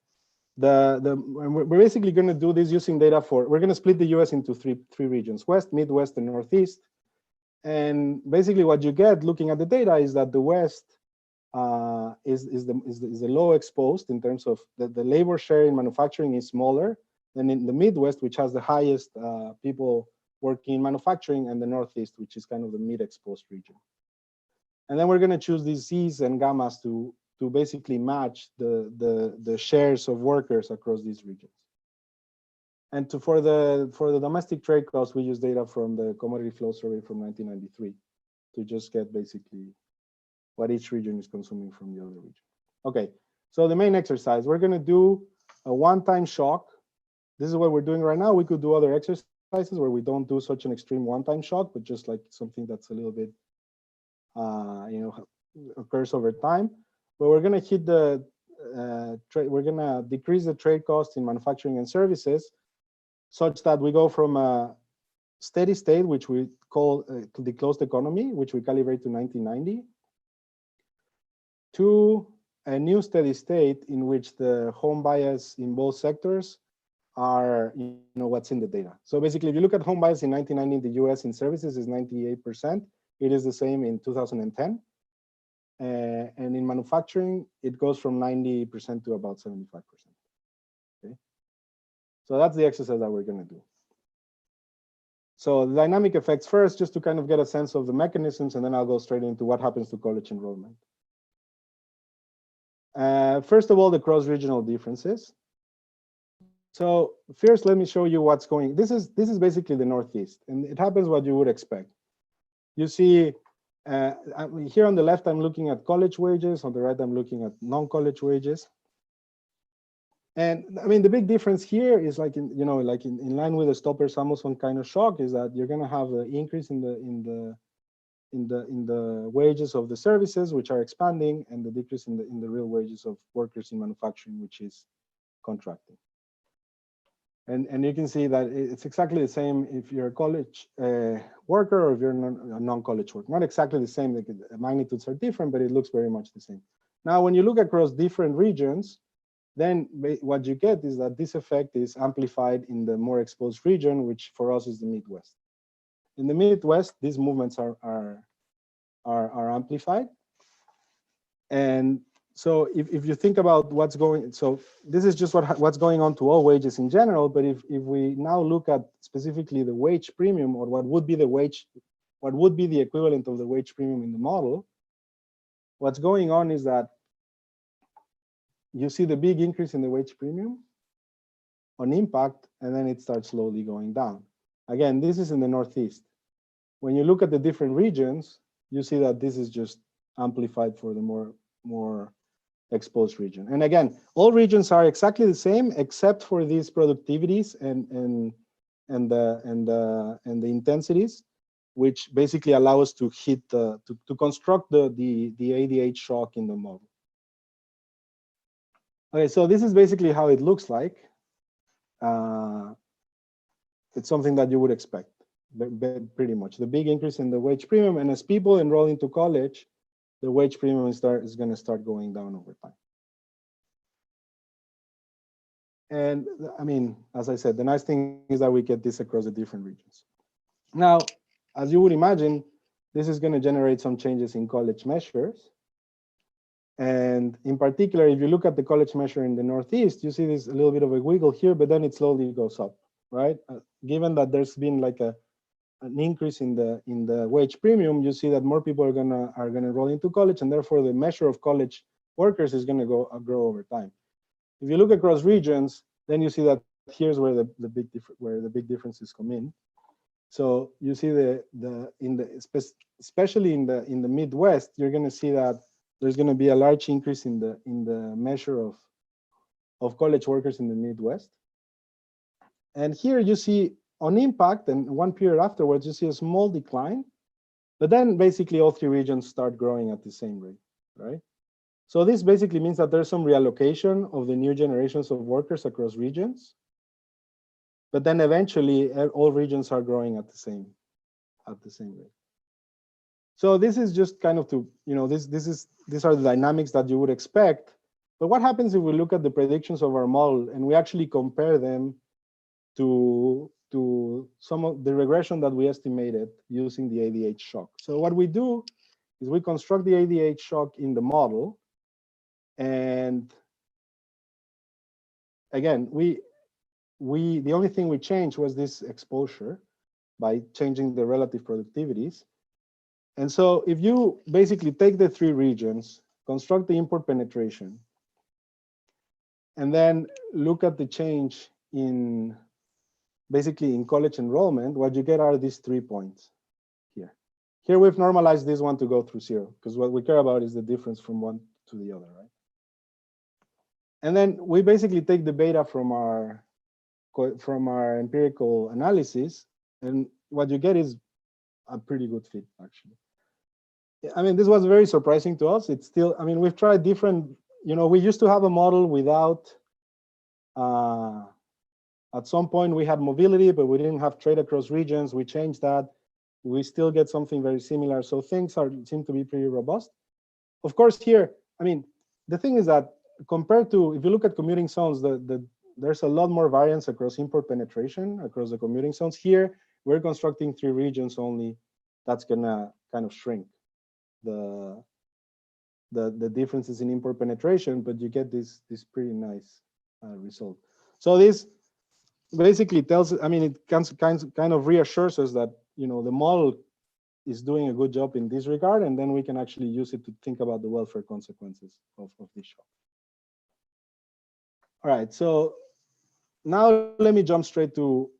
we're basically going to do this using data we're going to split the US into three regions: West, Midwest, and Northeast. And basically what you get looking at the data is that the West is the low exposed in terms of the labor share in manufacturing is smaller than in the Midwest, which has the highest people working in manufacturing, and the Northeast, which is kind of the mid-exposed region. And then we're going to choose these Z's and gammas to basically match the shares of workers across these regions. And for the domestic trade costs, we use data from the commodity flow survey from 1993 to just get basically what each region is consuming from the other region. Okay, so the main exercise, we're going to do a one-time shock. This is what we're doing right now. We could do other exercises where we don't do such an extreme one-time shock, but just like something that's a little bit, occurs over time. But we're going to hit we're going to decrease the trade costs in manufacturing and services, such that we go from a steady state, which we call the closed economy, which we calibrate to 1990, to a new steady state in which the home bias in both sectors are what's in the data. So basically, if you look at home bias in 1990 in the US in services is 98%. It is the same in 2010. And in manufacturing, it goes from 90% to about 75%. Okay. So that's the exercise that we're going to do. So the dynamic effects first, just to kind of get a sense of the mechanisms, and then I'll go straight into what happens to college enrollment. First of all, the cross-regional differences. So first, let me show you what's going. This is basically the Northeast, and it happens what you would expect. You see, here on the left, I'm looking at college wages. On the right, I'm looking at non-college wages. And I mean, the big difference here is like in line with the Stopper-Samuelson kind of shock is that you're going to have the increase in the wages of the services, which are expanding, and the decrease in the real wages of workers in manufacturing, which is contracting. And you can see that it's exactly the same if you're a college worker or if you're a non-college worker. Not exactly the same, the magnitudes are different, but it looks very much the same. Now, when you look across different regions, then what you get is that this effect is amplified in the more exposed region, which for us is the Midwest. In the Midwest, these movements are amplified. And so if you think about what's going, so this is just what's going on to all wages in general, but if we now look at specifically the wage premium, or what would be the equivalent of the wage premium in the model, what's going on is that you see the big increase in the wage premium on impact, and then it starts slowly going down. Again, this is in the Northeast. When you look at the different regions, you see that this is just amplified for the more exposed region. And again, all regions are exactly the same except for these productivities and the intensities, which basically allow us to hit to construct the ADH shock in the model. Okay, so this is basically how it looks like. It's something that you would expect, pretty much. The big increase in the wage premium, and as people enroll into college, the wage premium is going to start going down over time. And I mean, as I said, the nice thing is that we get this across the different regions. Now, as you would imagine, this is going to generate some changes in college measures. And in particular, if you look at the college measure in the Northeast, you see this a little bit of a wiggle here, but then it slowly goes up, right? Given that there's been like an increase in the wage premium, you see that more people are gonna enroll into college, and therefore the measure of college workers is gonna grow over time. If you look across regions, then you see that here's where the big differences come in. So you see especially in the Midwest, you're gonna see that there's going to be a large increase in the measure of college workers in the Midwest. And here you see on impact, and one period afterwards, you see a small decline, but then basically all three regions start growing at the same rate, right? So this basically means that there's some reallocation of the new generations of workers across regions, but then eventually all regions are growing at the same rate. So this is just kind of these are the dynamics that you would expect. But what happens if we look at the predictions of our model and we actually compare them to some of the regression that we estimated using the ADH shock? So what we do is we construct the ADH shock in the model. And again, the only thing we changed was this exposure by changing the relative productivities. And so if you basically take the three regions, construct the import penetration, and then look at the change in basically in college enrollment, what you get are these 3 points here. Here we've normalized this one to go through 0, because what we care about is the difference from one to the other, right? And then we basically take the beta from our empirical analysis, and what you get is a pretty good fit, actually. I mean, this was very surprising to us. It's still, I mean, we've tried different, we used to have a model without, at some point we had mobility, but we didn't have trade across regions. We changed that. We still get something very similar. So things seem to be pretty robust. Of course, here, I mean, the thing is that compared to, if you look at commuting zones, there's a lot more variance across import penetration across the commuting zones. Here, we're constructing 3 regions only. That's gonna kind of shrink the differences in import penetration, but you get this pretty nice result. So this basically tells, I mean, it kind of reassures us that the model is doing a good job in this regard, and then we can actually use it to think about the welfare consequences of this shock. All right, so now let me jump straight to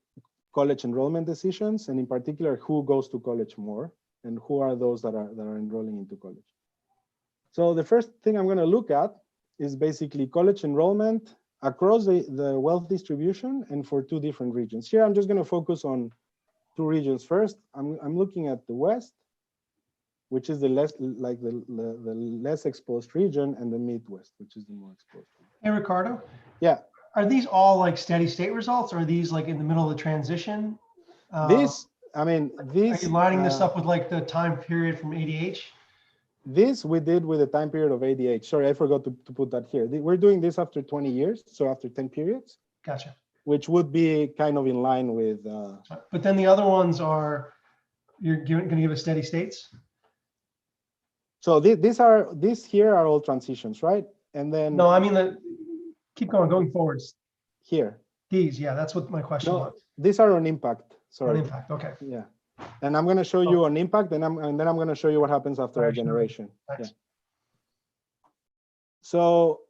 college enrollment decisions, and in particular, who goes to college more and who are those that are enrolling into college. So the first thing I'm going to look at is basically college enrollment across the wealth distribution and for two different regions. Here, I'm just going to focus on two regions first. I'm looking at the West, which is the less exposed region, and the Midwest, which is the more exposed region. Hey, Ricardo, Yeah, are these all like steady state results? Or are these like in the middle of the transition? this, I mean, Are this. you lining this up with like the time period from ADH? This we did with the time period of ADH. Sorry, I forgot to put that here. We're doing this after 20 years, so after 10 periods. Gotcha. Which would be kind of in line with. But then the other ones are, you're going to give us steady states? So these here are all transitions, right? And then. No, I mean, keep going forwards. Here. These, yeah, that's what my question was. These are on impact. Sorry. On impact, okay. Yeah. And I'm going to show you an impact, and then I'm going to show you what happens after a generation. Yeah. So,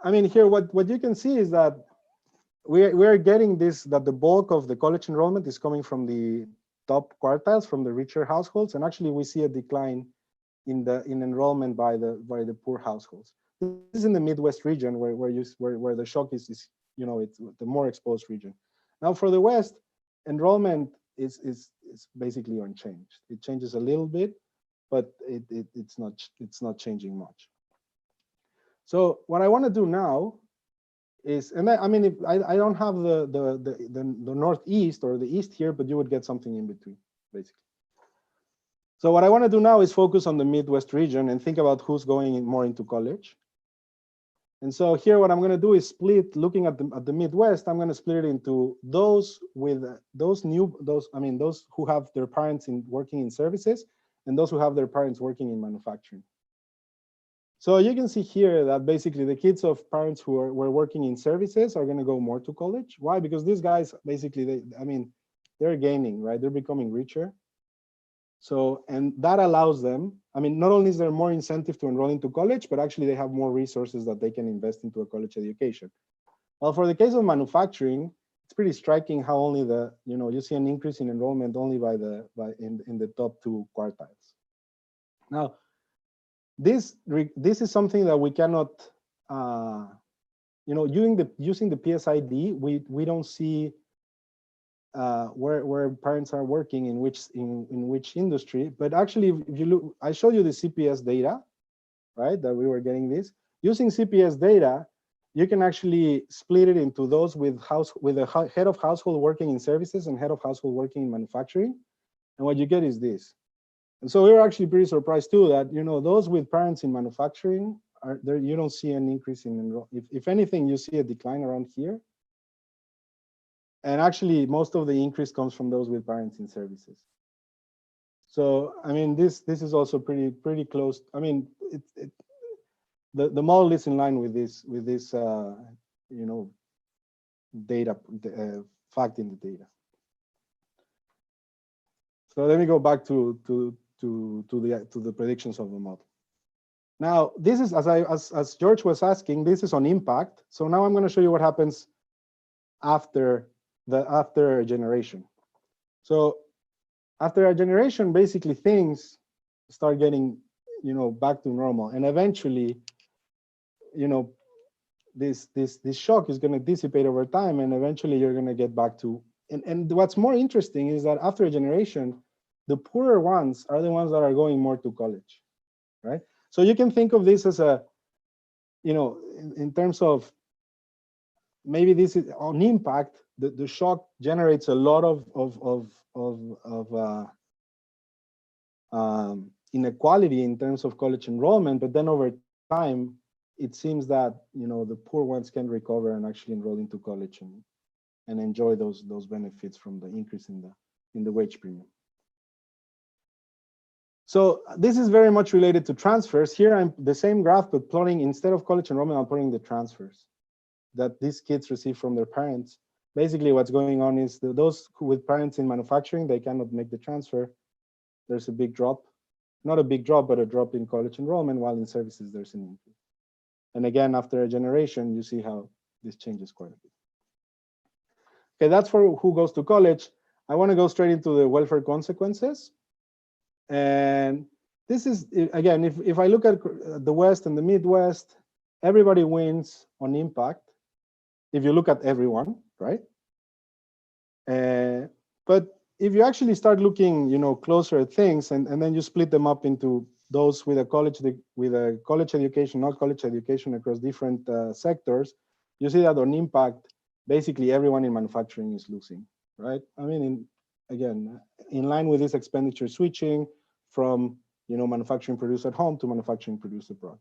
I mean, here, what you can see is that we're getting this, that the bulk of the college enrollment is coming from the top quartiles, from the richer households, and actually we see a decline in enrollment by the poor households. This is in the Midwest region where the shock is you know, it's the more exposed region. Now for the West, enrollment is basically unchanged. It changes a little bit, but it's not changing much. So what I want to do now is, and I mean, I don't have the Northeast or the East here, but you would get something in between, basically. So what I want to do now is focus on the Midwest region and think about who's going more into college. And so here, what I'm going to do is split, looking at the Midwest, I'm going to split it into those who have their parents working in services, and those who have their parents working in manufacturing. So you can see here that basically the kids of parents who were working in services are going to go more to college. Why? Because these guys basically, they're gaining, right? They're becoming richer. So, and that allows them, I mean, not only is there more incentive to enroll into college, but actually they have more resources that they can invest into a college education. Well, for the case of manufacturing, it's pretty striking how only you see an increase in enrollment only in the top two quartiles. Now, this is something that we cannot, using the PSID, we don't see where parents are working in which industry. But actually, if you look, I showed you the CPS data, right? That we were getting this. Using CPS data, you can actually split it into those with a head of household working in services and head of household working in manufacturing. And what you get is this. And so we were actually pretty surprised too that those with parents in manufacturing are there. You don't see an increase in enrollment. If anything, you see a decline around here. And actually, most of the increase comes from those with parents in services. So I mean, this is also pretty close. I mean, the model is in line with this data fact in the data. So let me go back to the predictions of the model. Now, this is, as George was asking, this is on impact. So now I'm going to show you what happens after a generation. So after a generation, basically things start getting, back to normal, and eventually, this shock is going to dissipate over time, and eventually you're going to get back to. And what's more interesting is that after a generation, the poorer ones are the ones that are going more to college, right? So you can think of this as a, in terms of maybe this is on impact. The shock generates a lot of inequality in terms of college enrollment, but then over time, it seems that the poor ones can recover and actually enroll into college and enjoy those benefits from the increase in the wage premium. So this is very much related to transfers. Here I'm the same graph, but plotting, instead of college enrollment, I'm plotting the transfers that these kids receive from their parents. Basically what's going on is those with parents in manufacturing, they cannot make the transfer. There's a big drop, not a big drop, but a drop in college enrollment, while in services there's an increase. And again, after a generation, you see how this changes quite a bit. Okay, that's for who goes to college. I want to go straight into the welfare consequences. And this is, again, if I look at the West and the Midwest, everybody wins on impact. If you look at everyone, right? But if you actually start looking, closer at things, and then you split them up into those with a college education, not college education, across different sectors, you see that on impact, basically everyone in manufacturing is losing, right? I mean, again, in line with this expenditure switching from manufacturing produced at home to manufacturing produced abroad.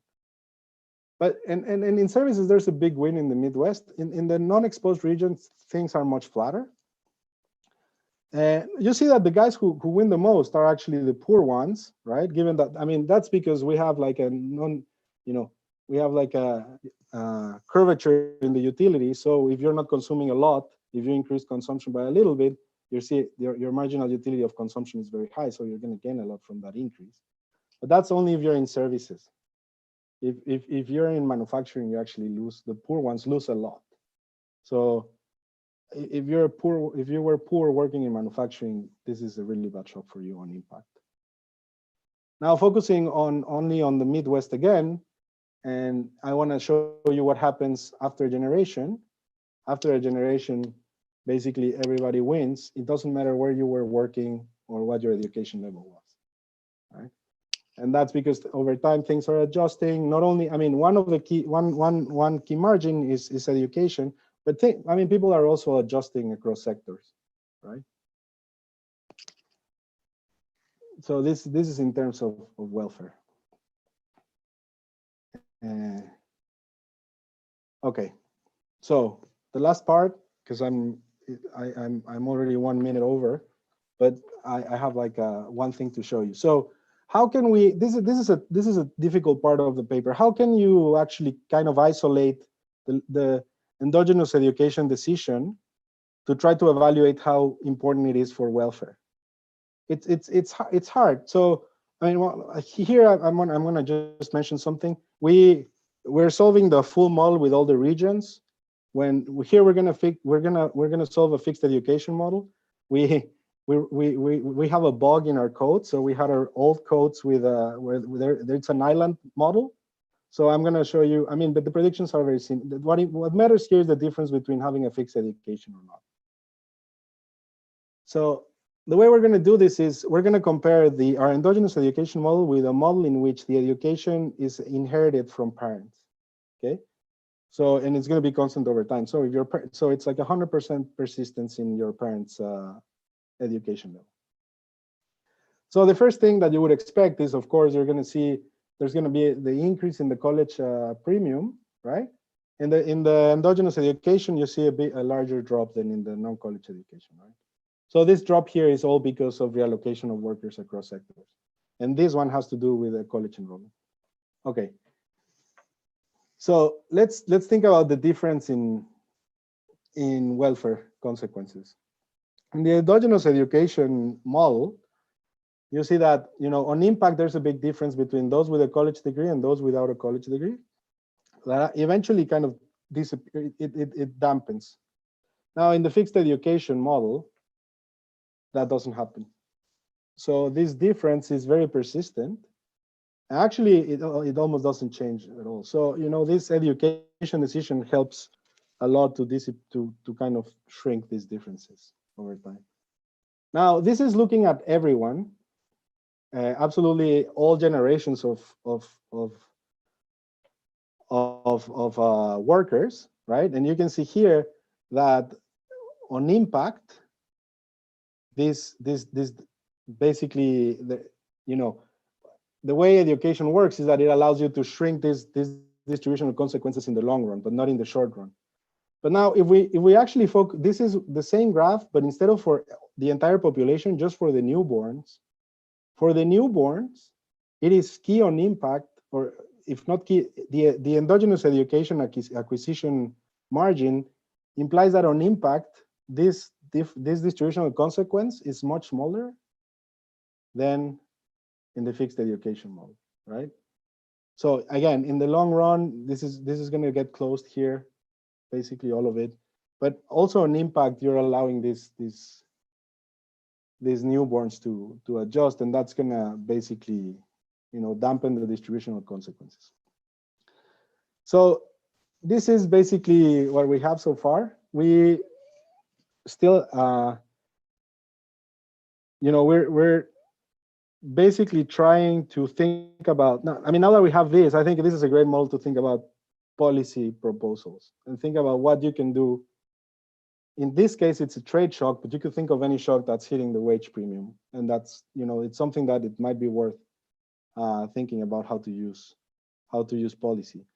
But and in services, there's a big win in the Midwest. In the non-exposed regions, things are much flatter. You see that the guys who win the most are actually the poor ones, right? Given that, I mean, that's because we have like a curvature in the utility. So if you're not consuming a lot, if you increase consumption by a little bit, you see your marginal utility of consumption is very high. So you're going to gain a lot from that increase. But that's only if you're in services. If you're in manufacturing, you actually lose. The poor ones lose a lot. So if you were poor working in manufacturing, this is a really bad shock for you on impact. Now focusing only on the Midwest again, and I want to show you what happens after a generation. After a generation, basically everybody wins. It doesn't matter where you were working or what your education level was, right? And that's because over time things are adjusting. Not only, I mean, one key margin is education, but people are also adjusting across sectors, right? So this is in terms of welfare. Okay, so the last part, because I'm already 1 minute over, but I have like one thing to show you. So how can we? This is a difficult part of the paper. How can you actually kind of isolate the endogenous education decision to try to evaluate how important it is for welfare? It's hard. So I mean, here I'm gonna just mention something. We're solving the full model with all the regions. When here we're gonna solve a fixed education model. We have a bug in our code, so we had our old codes with it's an island model. So I'm gonna show you. I mean, but the predictions are very similar. What matters here is the difference between having a fixed education or not. So the way we're going to do this is we're going to compare our endogenous education model with a model in which the education is inherited from parents. Okay, so and it's going to be constant over time. So if so it's like 100% persistence in your parents' education level. So the first thing that you would expect is, of course, you're going to see there's going to be the increase in the college premium, right? In the endogenous education, you see a larger drop than in the non-college education, right? So this drop here is all because of reallocation of workers across sectors. And this one has to do with the college enrollment. Okay. So let's think about the difference in welfare consequences. In the endogenous education model, you see that, on impact, there's a big difference between those with a college degree and those without a college degree. That eventually kind of disappears, it dampens. Now in the fixed education model, that doesn't happen. So this difference is very persistent. Actually, it almost doesn't change at all. So, this education decision helps a lot to kind of shrink these differences over time. Now, this is looking at everyone, absolutely all generations of workers, right? And you can see here that on impact, this basically the way education works is that it allows you to shrink this distribution of consequences in the long run, but not in the short run. But now if we actually focus, this is the same graph, but instead of for the entire population, just for the newborns. For the newborns, it is key on impact, or if not key, the endogenous education acquisition margin implies that on impact, this distributional consequence is much smaller than in the fixed education model, right? So again, in the long run, this is going to get closed here, basically all of it. but also an impact. You're allowing these newborns to adjust, and that's gonna basically, dampen the distributional consequences. So this is basically what we have so far. We still, we're basically trying to think about, now that we have this, I think this is a great model to think about policy proposals and think about what you can do. In this case, it's a trade shock, but you could think of any shock that's hitting the wage premium. And that's, it's something that it might be worth thinking about how to use policy.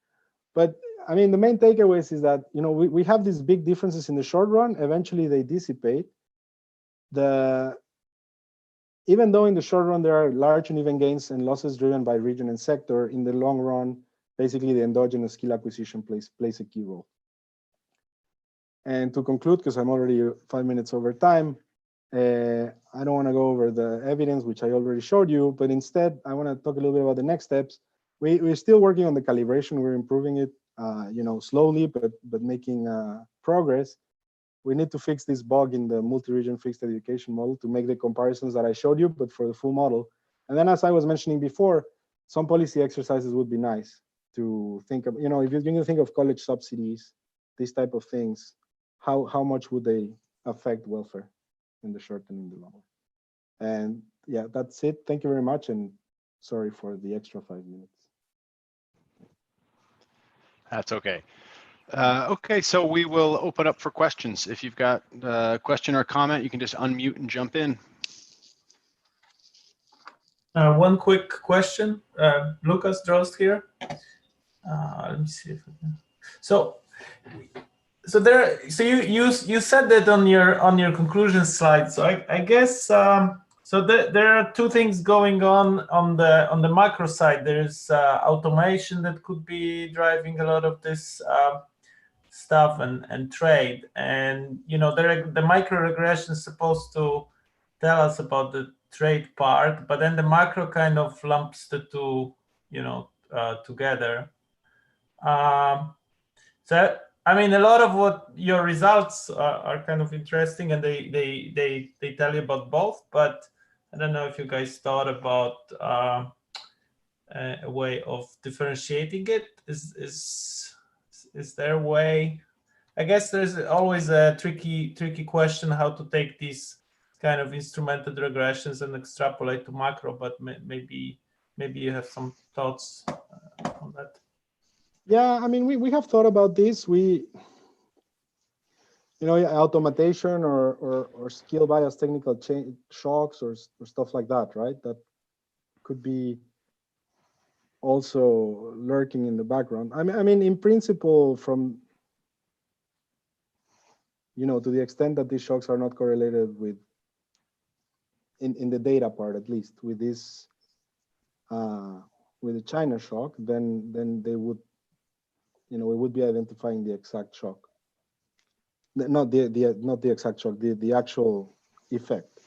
But the main takeaways is that, we have these big differences in the short run. Eventually they dissipate. Even though in the short run there are large uneven gains and losses driven by region and sector, in the long run, basically the endogenous skill acquisition plays a key role. And to conclude, because I'm already 5 minutes over time, I don't want to go over the evidence, which I already showed you, but instead I want to talk a little bit about the next steps. We're still working on the calibration. We're improving it, slowly, but making progress. We need to fix this bug in the multi-region fixed education model to make the comparisons that I showed you, but for the full model. And then, as I was mentioning before, some policy exercises would be nice to think of. If you're going to think of college subsidies, these type of things, how much would they affect welfare in the short and in the long run? And yeah, that's it. Thank you very much, and sorry for the extra 5 minutes. That's okay. Okay, so we will open up for questions. If you've got a question or comment, you can just unmute and jump in. One quick question. Lucas Drost here. Let me see if I can. So you said that on your conclusion slide. So I guess there are two things going on the macro side. There's automation that could be driving a lot of this stuff and trade, and the micro regression is supposed to tell us about the trade part, but then the macro kind of lumps the two together. So a lot of what your results are kind of interesting, and they tell you about both, but I don't know if you guys thought about a way of differentiating it. Is there a way? I guess there's always a tricky question how to take these kind of instrumented regressions and extrapolate to macro, but maybe you have some thoughts on that. Yeah, we have thought about this. Automation or skill bias technical shocks or stuff like that, right? That could be also lurking in the background. In principle, from to the extent that these shocks are not correlated with, in the data part at least, with this with the China shock, then they would, we would be identifying the exact shock. Not the exact shock, the actual effect.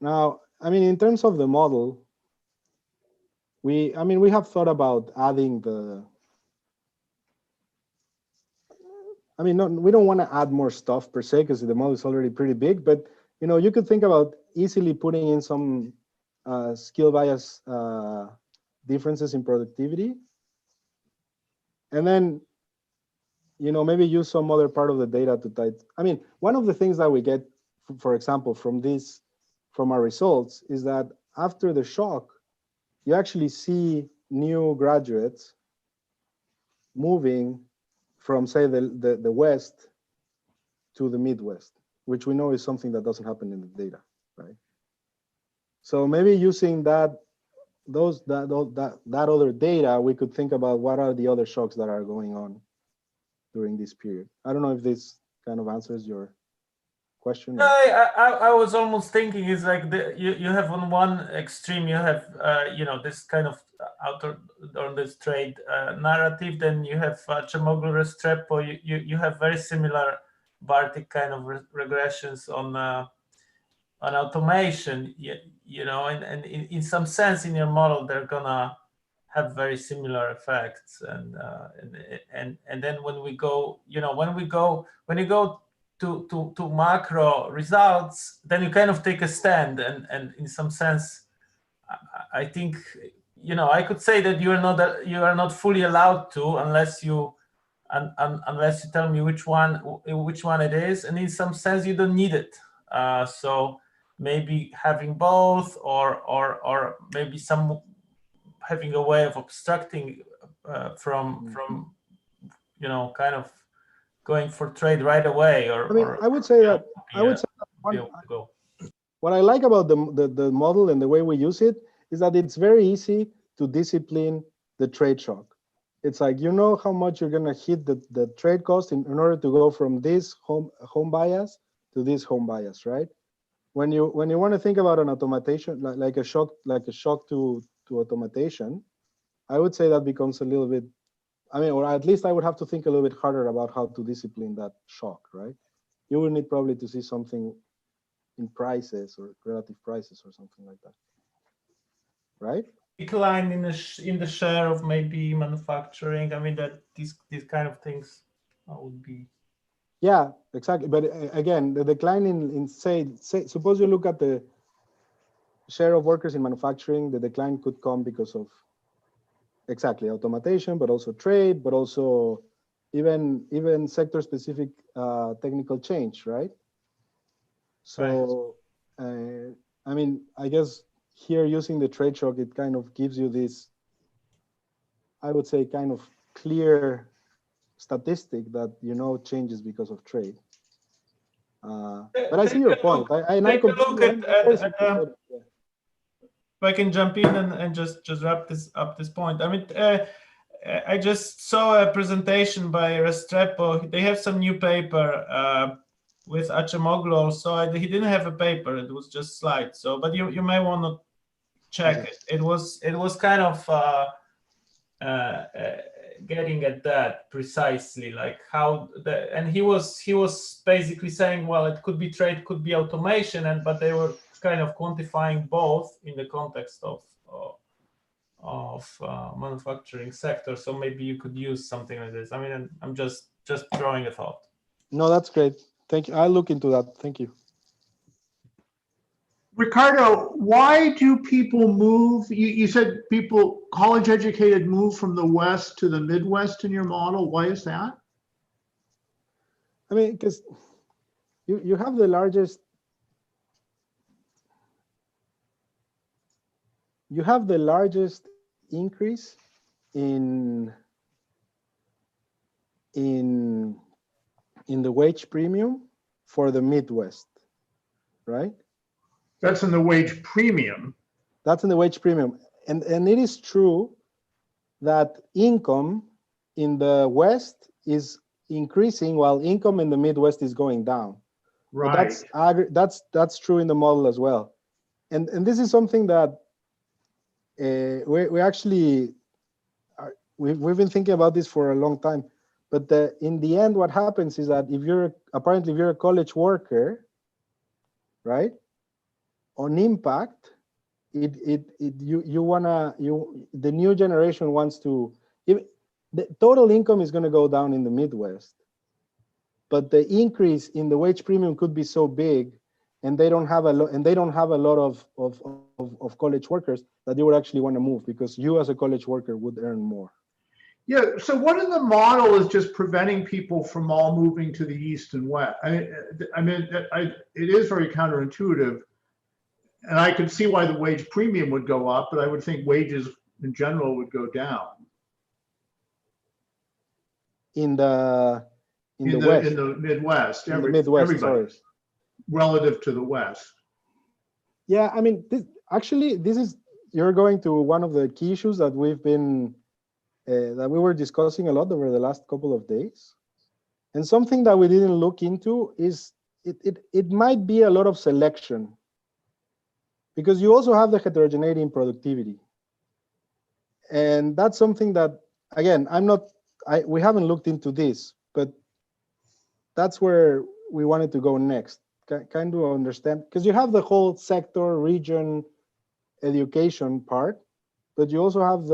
Now, in terms of the model, we have thought about adding the. We don't want to add more stuff per se because the model is already pretty big, but you could think about easily putting in some skill bias differences in productivity, and then maybe use some other part of the data to type. One of the things that we get, for example, from our results is that after the shock, you actually see new graduates moving from, say, the West to the Midwest, which we know is something that doesn't happen in the data, right? So maybe using that other data, we could think about what are the other shocks that are going on during this period. I don't know if this kind of answers your question. I was almost thinking is like you have on one extreme you have this kind of on this trade narrative, then you have Acemoglu Restrepo, you have very similar Bartik kind of regressions on automation, and in some sense in your model they're gonna have very similar effects, and then when you go to macro results, then you kind of take a stand, and in some sense, I think, I could say that you are not fully allowed to unless you tell me which one it is, and in some sense you don't need it. So maybe having both, or maybe having a way of abstracting from kind of going for trade right away, I would say that what I like about the model and the way we use it is that it's very easy to discipline the trade shock. It's like, you know how much you're going to hit the trade cost in order to go from this home bias to this home bias, right? When you want to think about an automation, like a shock to automation, I would say that becomes a little bit, or at least I would have to think a little bit harder about how to discipline that shock, right? You would need probably to see something in prices or relative prices or something like that, right? Decline in the share of maybe manufacturing. That these kind of things would be. Yeah, exactly. But again, the decline in say suppose you look at the share of workers in manufacturing, the decline could come because of exactly automation, but also trade, but also even sector specific technical change, right? So right. I guess here using the trade shock, it kind of gives you this, I would say, kind of clear statistic that changes because of trade. But I see your point. Take a look at if I can jump in and just wrap this point. I just saw a presentation by Restrepo. They have some new paper with Acemoglu also. He didn't have a paper; it was just slides. So, but you may want to check it. It was kind of getting at that precisely, like how and he was basically saying, well, it could be trade, could be automation, but they were kind of quantifying both in the context of manufacturing sector. So maybe you could use something like this. I'm just throwing a thought. No, that's great. Thank you. I'll look into that. Thank you. Ricardo, why do people move? You said people, college educated, move from the West to the Midwest in your model. Why is that? Because you have the largest, increase in the wage premium for the Midwest, right? That's in the wage premium. That's in the wage premium. And it is true that income in the West is increasing while income in the Midwest is going down. Right. But that's true in the model as well. And this is something that we've been thinking about this for a long time. But in the end, what happens is that if you're a college worker, right? On impact, the new generation wants to, the total income is going to go down in the Midwest, but the increase in the wage premium could be so big, and they don't have a lot of college workers that they would actually want to move, because you as a college worker would earn more. Yeah. So what in the model is just preventing people from all moving to the East and West? It is very counterintuitive. And I could see why the wage premium would go up, but I would think wages in general would go down. In the West. In the Midwest. In the Midwest, everybody, sorry. Relative to the West. Yeah, this is, you're going to one of the key issues that we were discussing a lot over the last couple of days. And something that we didn't look into is it might be a lot of selection, because you also have the heterogeneity in productivity. And that's something that, again, we haven't looked into this, but that's where we wanted to go next. Kind of understand, because you have the whole sector, region, education part, but you also have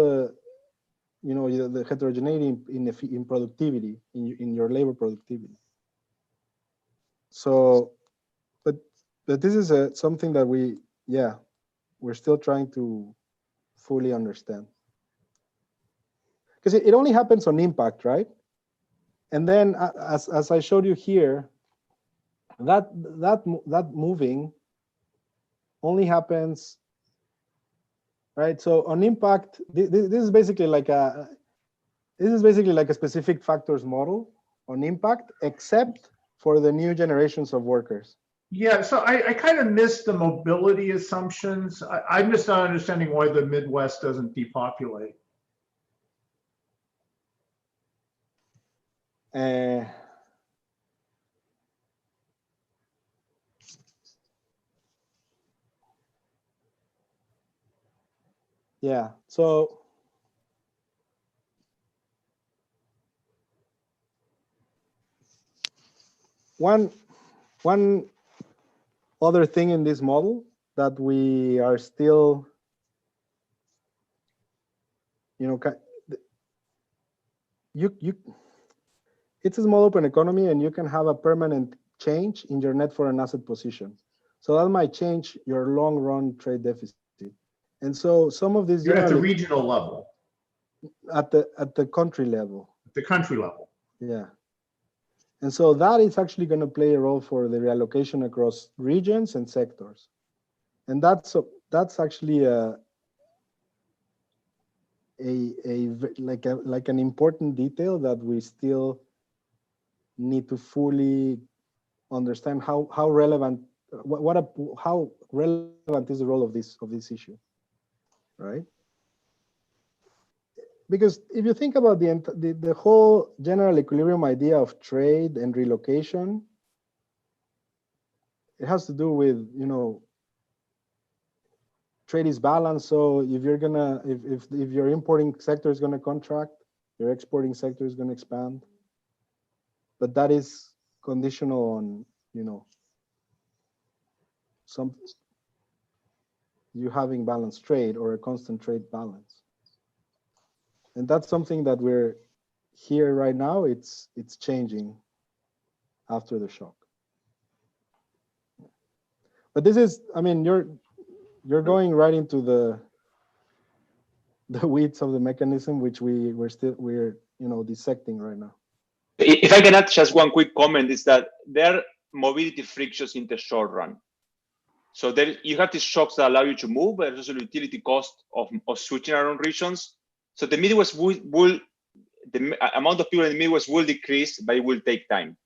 the heterogeneity in productivity, in your labor productivity. So, but this is something that we're still trying to fully understand. Because it only happens on impact, right? And then as I showed you here, that moving only happens, right? So on impact, this is basically like a specific factors model on impact, except for the new generations of workers. Yeah, so I kind of missed the mobility assumptions. I'm just not understanding why the Midwest doesn't depopulate. Yeah, so one other thing in this model that we are still, it's a small open economy, and you can have a permanent change in your net foreign asset position. So that might change your long run trade deficit. And so some of these, You're at the regional level. At the country level. At the country level. Yeah. And so that is actually going to play a role for the reallocation across regions and sectors. And that's actually like an important detail that we still need to fully understand how relevant how relevant is the role of this issue, right? Because if you think about the whole general equilibrium idea of trade and relocation, it has to do with, trade is balanced. So if you're gonna, if your importing sector is gonna contract, your exporting sector is gonna expand. But that is conditional on, you having balanced trade or a constant trade balance. And that's something that we're here right now. It's changing after the shock. But this is, you're going right into the weeds of the mechanism, which we're dissecting right now. If I can add just one quick comment, is that there are mobility frictions in the short run. So there you have these shocks that allow you to move, but there's also the utility cost of switching around regions. So the Midwest the amount of people in the Midwest will decrease, but it will take time.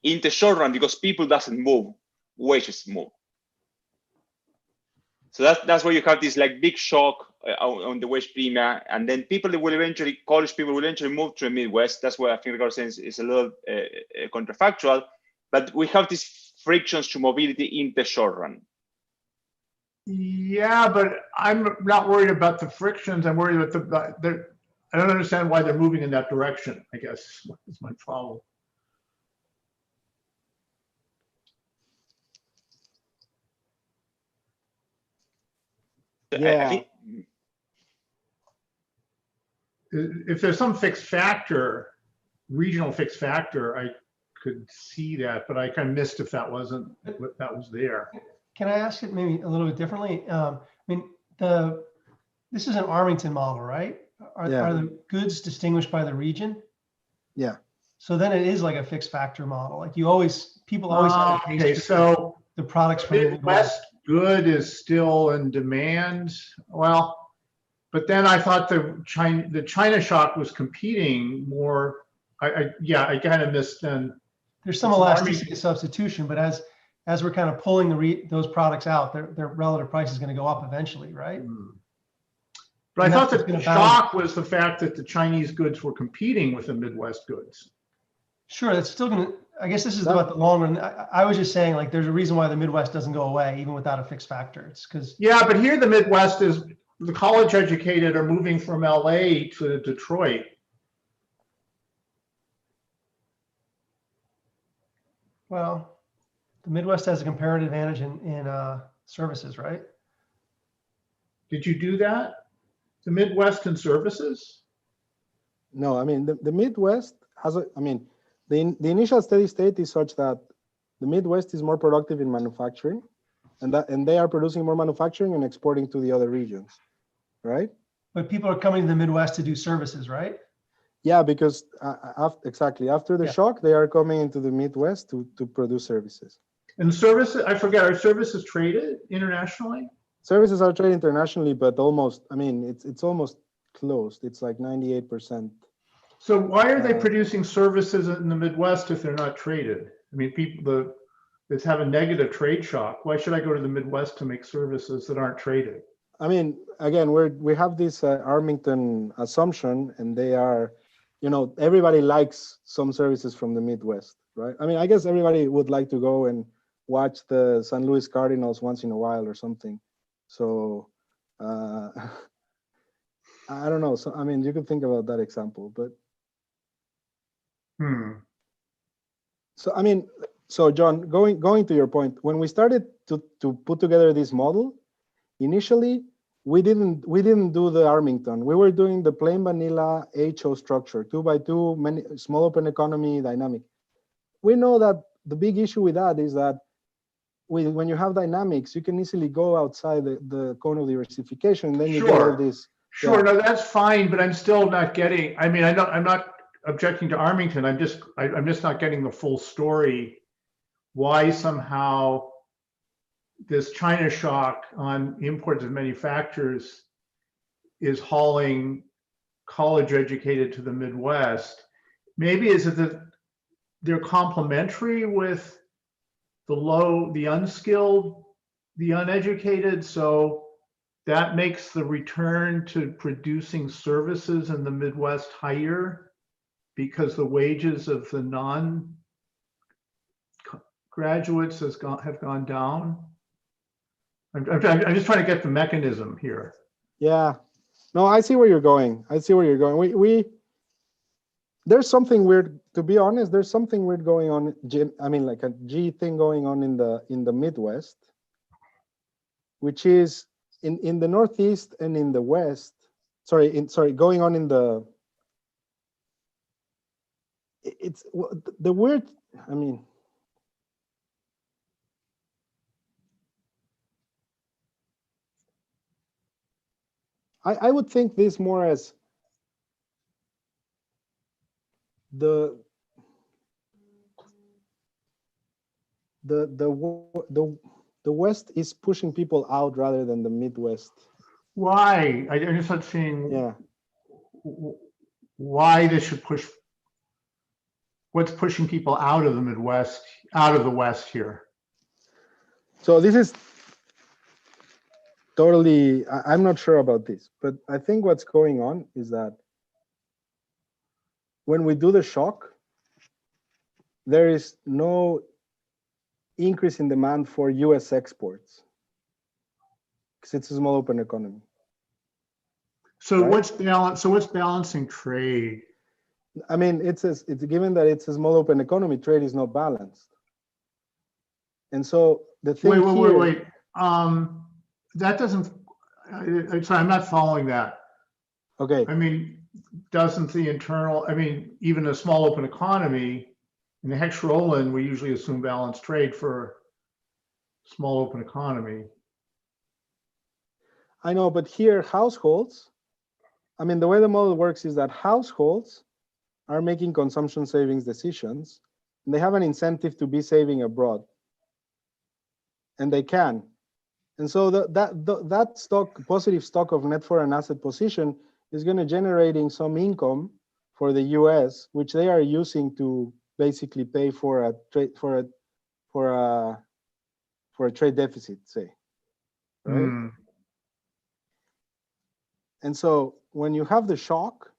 In the short run, because people doesn't move, wages move. So that's where you have this like big shock on the wage premium, and then college people will eventually move to the Midwest. That's why I think Ricardo says is a little counterfactual, but we have these frictions to mobility in the short run. Yeah, but I'm not worried about the frictions. I'm worried about I don't understand why they're moving in that direction, I guess is my problem. Yeah. If there's some fixed factor, regional fixed factor, I could see that, but I kind of missed if that was there. Can I ask it maybe a little bit differently? This is an Armington model, right? Are the goods distinguished by the region? Yeah. So then it is like a fixed factor model. Like people always have a okay, so the products from the Midwest good is still in demand. Well, but then I thought the China shock was competing more. I kind of missed then. There's some elasticity of substitution, but as we're kind of pulling those products out, their relative price is going to go up eventually, right? But I thought that the shock was the fact that the Chinese goods were competing with the Midwest goods. Sure, that's still going to, I guess this is about the long run. I was just saying, like, there's a reason why the Midwest doesn't go away, even without a fixed factor. It's because. Yeah, but here the Midwest is, the college educated are moving from LA to Detroit. Well, the Midwest has a comparative advantage in services, right? Did you do that? The Midwest in services? No, I mean, the Midwest has a, I mean, the initial steady state is such that the Midwest is more productive in manufacturing, and they are producing more manufacturing and exporting to the other regions, right? But people are coming to the Midwest to do services, right? Yeah, because exactly after the Yeah. shock, they are coming into the Midwest to produce services. And services, I forget, are services traded internationally? Services are traded internationally, but almost, I mean, it's almost closed. It's like 98%. So why are they producing services in the Midwest if they're not traded? I mean, people that have a negative trade shock. Why should I go to the Midwest to make services that aren't traded? I mean, again, we have this Armington assumption, and they are, you know, everybody likes some services from the Midwest, right? I mean, I guess everybody would like to go and watch the St. Louis Cardinals once in a while or something. So I don't know. So I mean, you could think about that example, but so I mean, so John, going to your point, when we started to put together this model, initially we didn't do the Armington. We were doing the plain vanilla HO structure, 2x2, many small open economy dynamic. We know that the big issue with that is that when you have dynamics, you can easily go outside the cone of diversification, and then you get all this. Sure, no, that's fine, but I'm still not getting. I mean, I'm not objecting to Armington. I'm just not getting the full story. Why somehow this China shock on imports and manufacturers is hauling college educated to the Midwest? Maybe is it that they're complementary with the unskilled, the uneducated, so that makes the return to producing services in the Midwest higher because the wages of the non-graduates have gone down. I'm just trying to get the mechanism here. Yeah, no, I see where you're going. I see where you're going. We there's something weird, to be honest. There's something weird going on. I mean, like a G thing going on in the Midwest, which is in the Northeast and in the West. Going on in the. It's the weird. I mean. I would think this more as the West is pushing people out rather than the Midwest. Why? I'm just not seeing. Yeah. Why this should push. What's pushing people out of the Midwest, out of the West here? So this is totally, I'm not sure about this, but I think what's going on is that when we do the shock, there is no increase in demand for US exports because it's a small open economy. So right? what's balancing trade? I mean, it's given that it's a small open economy, trade is not balanced. And so the thing Wait. That doesn't, sorry, I'm not following that. Okay. I mean, doesn't the internal, I mean, even a small open economy, in the Heterogeneity, we usually assume balanced trade for small open economy. I know, but here households, I mean, the way the model works is that households are making consumption savings decisions, and they have an incentive to be saving abroad. And they can. And so that stock, positive stock of net foreign asset position is going to generating some income for the US, which they are using to basically pay for a trade deficit, say. Right? And so when you have the shock,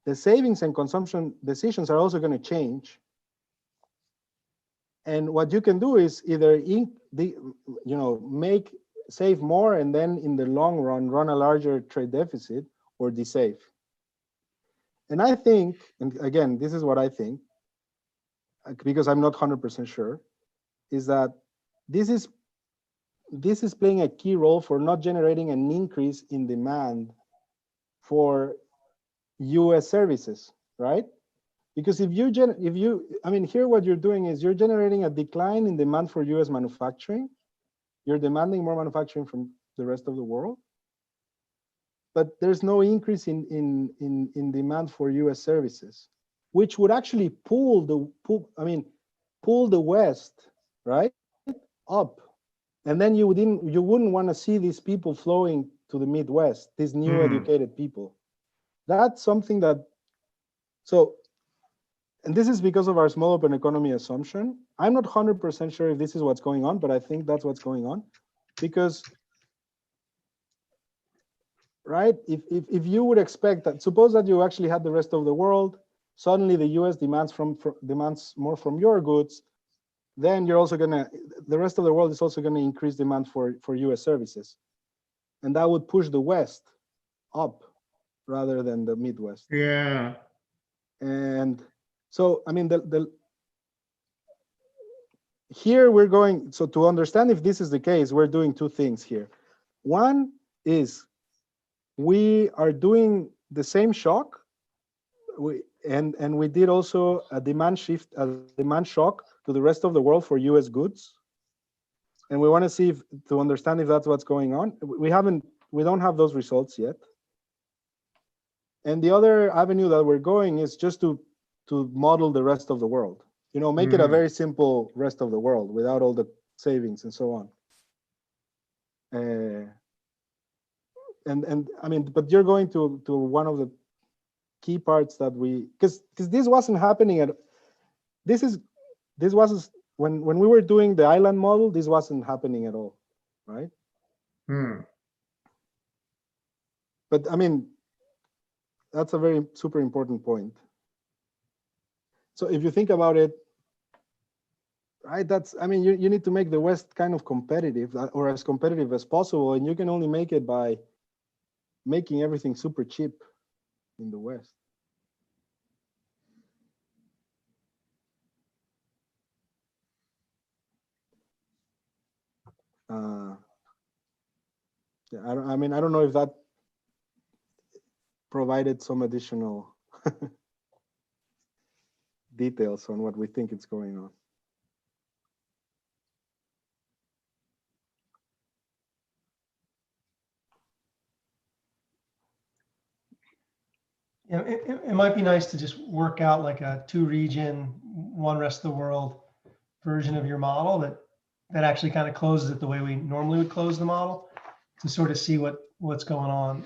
the savings and consumption decisions are also going to change. And what you can do is either save more and then in the long run run a larger trade deficit, or desave. And I think, and again, this is what I think, because I'm not 100% sure, is that this is playing a key role for not generating an increase in demand for US services, right? Because if you, I mean, here what you're doing is you're generating a decline in demand for US manufacturing. You're demanding more manufacturing from the rest of the world, but there's no increase in demand for US services, which would actually pull the West, right, up. And then you wouldn't want to see these people flowing to the Midwest, these new educated people. That's something that, so, and this is because of our small open economy assumption. I'm not 100% sure if this is what's going on, but I think that's what's going on. Because, right, if you would expect that, suppose that you actually had the rest of the world, suddenly the US demands more from your goods, then you're also the rest of the world is also gonna increase demand for US services. And that would push the West up rather than the Midwest. Yeah. And so, I mean, here we're going, so to understand if this is the case, we're doing two things here. One is we are doing the same shock, and we did also a demand shift, a demand shock to the rest of the world for US goods. And we want to see to understand if that's what's going on. We don't have those results yet. And the other avenue that we're going is just to model the rest of the world. You know, make it a very simple rest of the world without all the savings and so on. And I mean, but you're going to one of the key parts that because this wasn't happening when we were doing the island model, this wasn't happening at all, right? But I mean, that's a very super important point. So if you think about it, right, I mean, you need to make the West kind of competitive, or as competitive as possible, and you can only make it by making everything super cheap in the West. Yeah, I mean, I don't know if that provided some additional details on what we think is going on. Yeah, it might be nice to just work out like a 2-region, one rest of the world version of your model that actually kind of closes it the way we normally would close the model, to sort of see what's going on.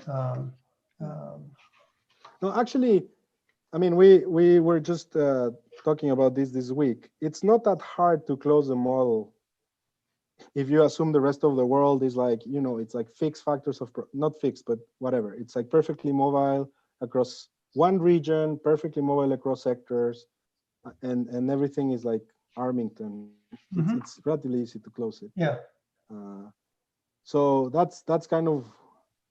No, actually, I mean, we were just talking about this week. It's not that hard to close the model if you assume the rest of the world is like, you know, it's like fixed factors of, not fixed, but whatever. It's like perfectly mobile across one region, perfectly mobile across sectors, and everything is like Armington. It's relatively easy to close it. Yeah. So that's kind of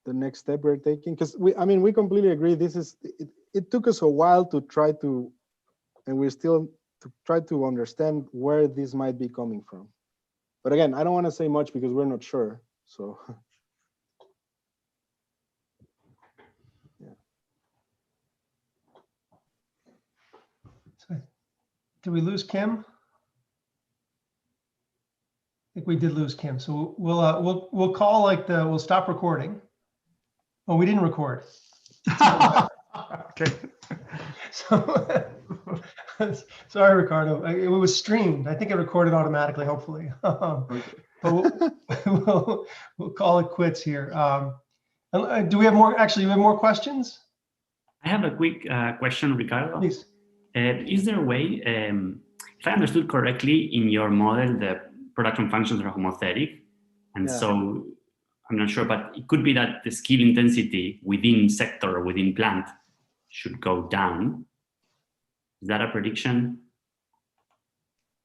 the next step we're taking, because we completely agree. It took us a while to try to, and we're still to try to understand where this might be coming from. But again, I don't want to say much because we're not sure. So yeah. So, did we lose Kim? I think we did lose Kim. So we'll call we'll stop recording. Oh, we didn't record. Okay. So sorry, Ricardo. It was streamed. I think it recorded automatically, hopefully. But we'll call it quits here. Do we have more? Actually, we have more questions? I have a quick question, Ricardo. Please. Is there a way, if I understood correctly, in your model, the production functions are homothetic, and so I'm not sure, but it could be that the skill intensity within sector or within plant should go down. Is that a prediction?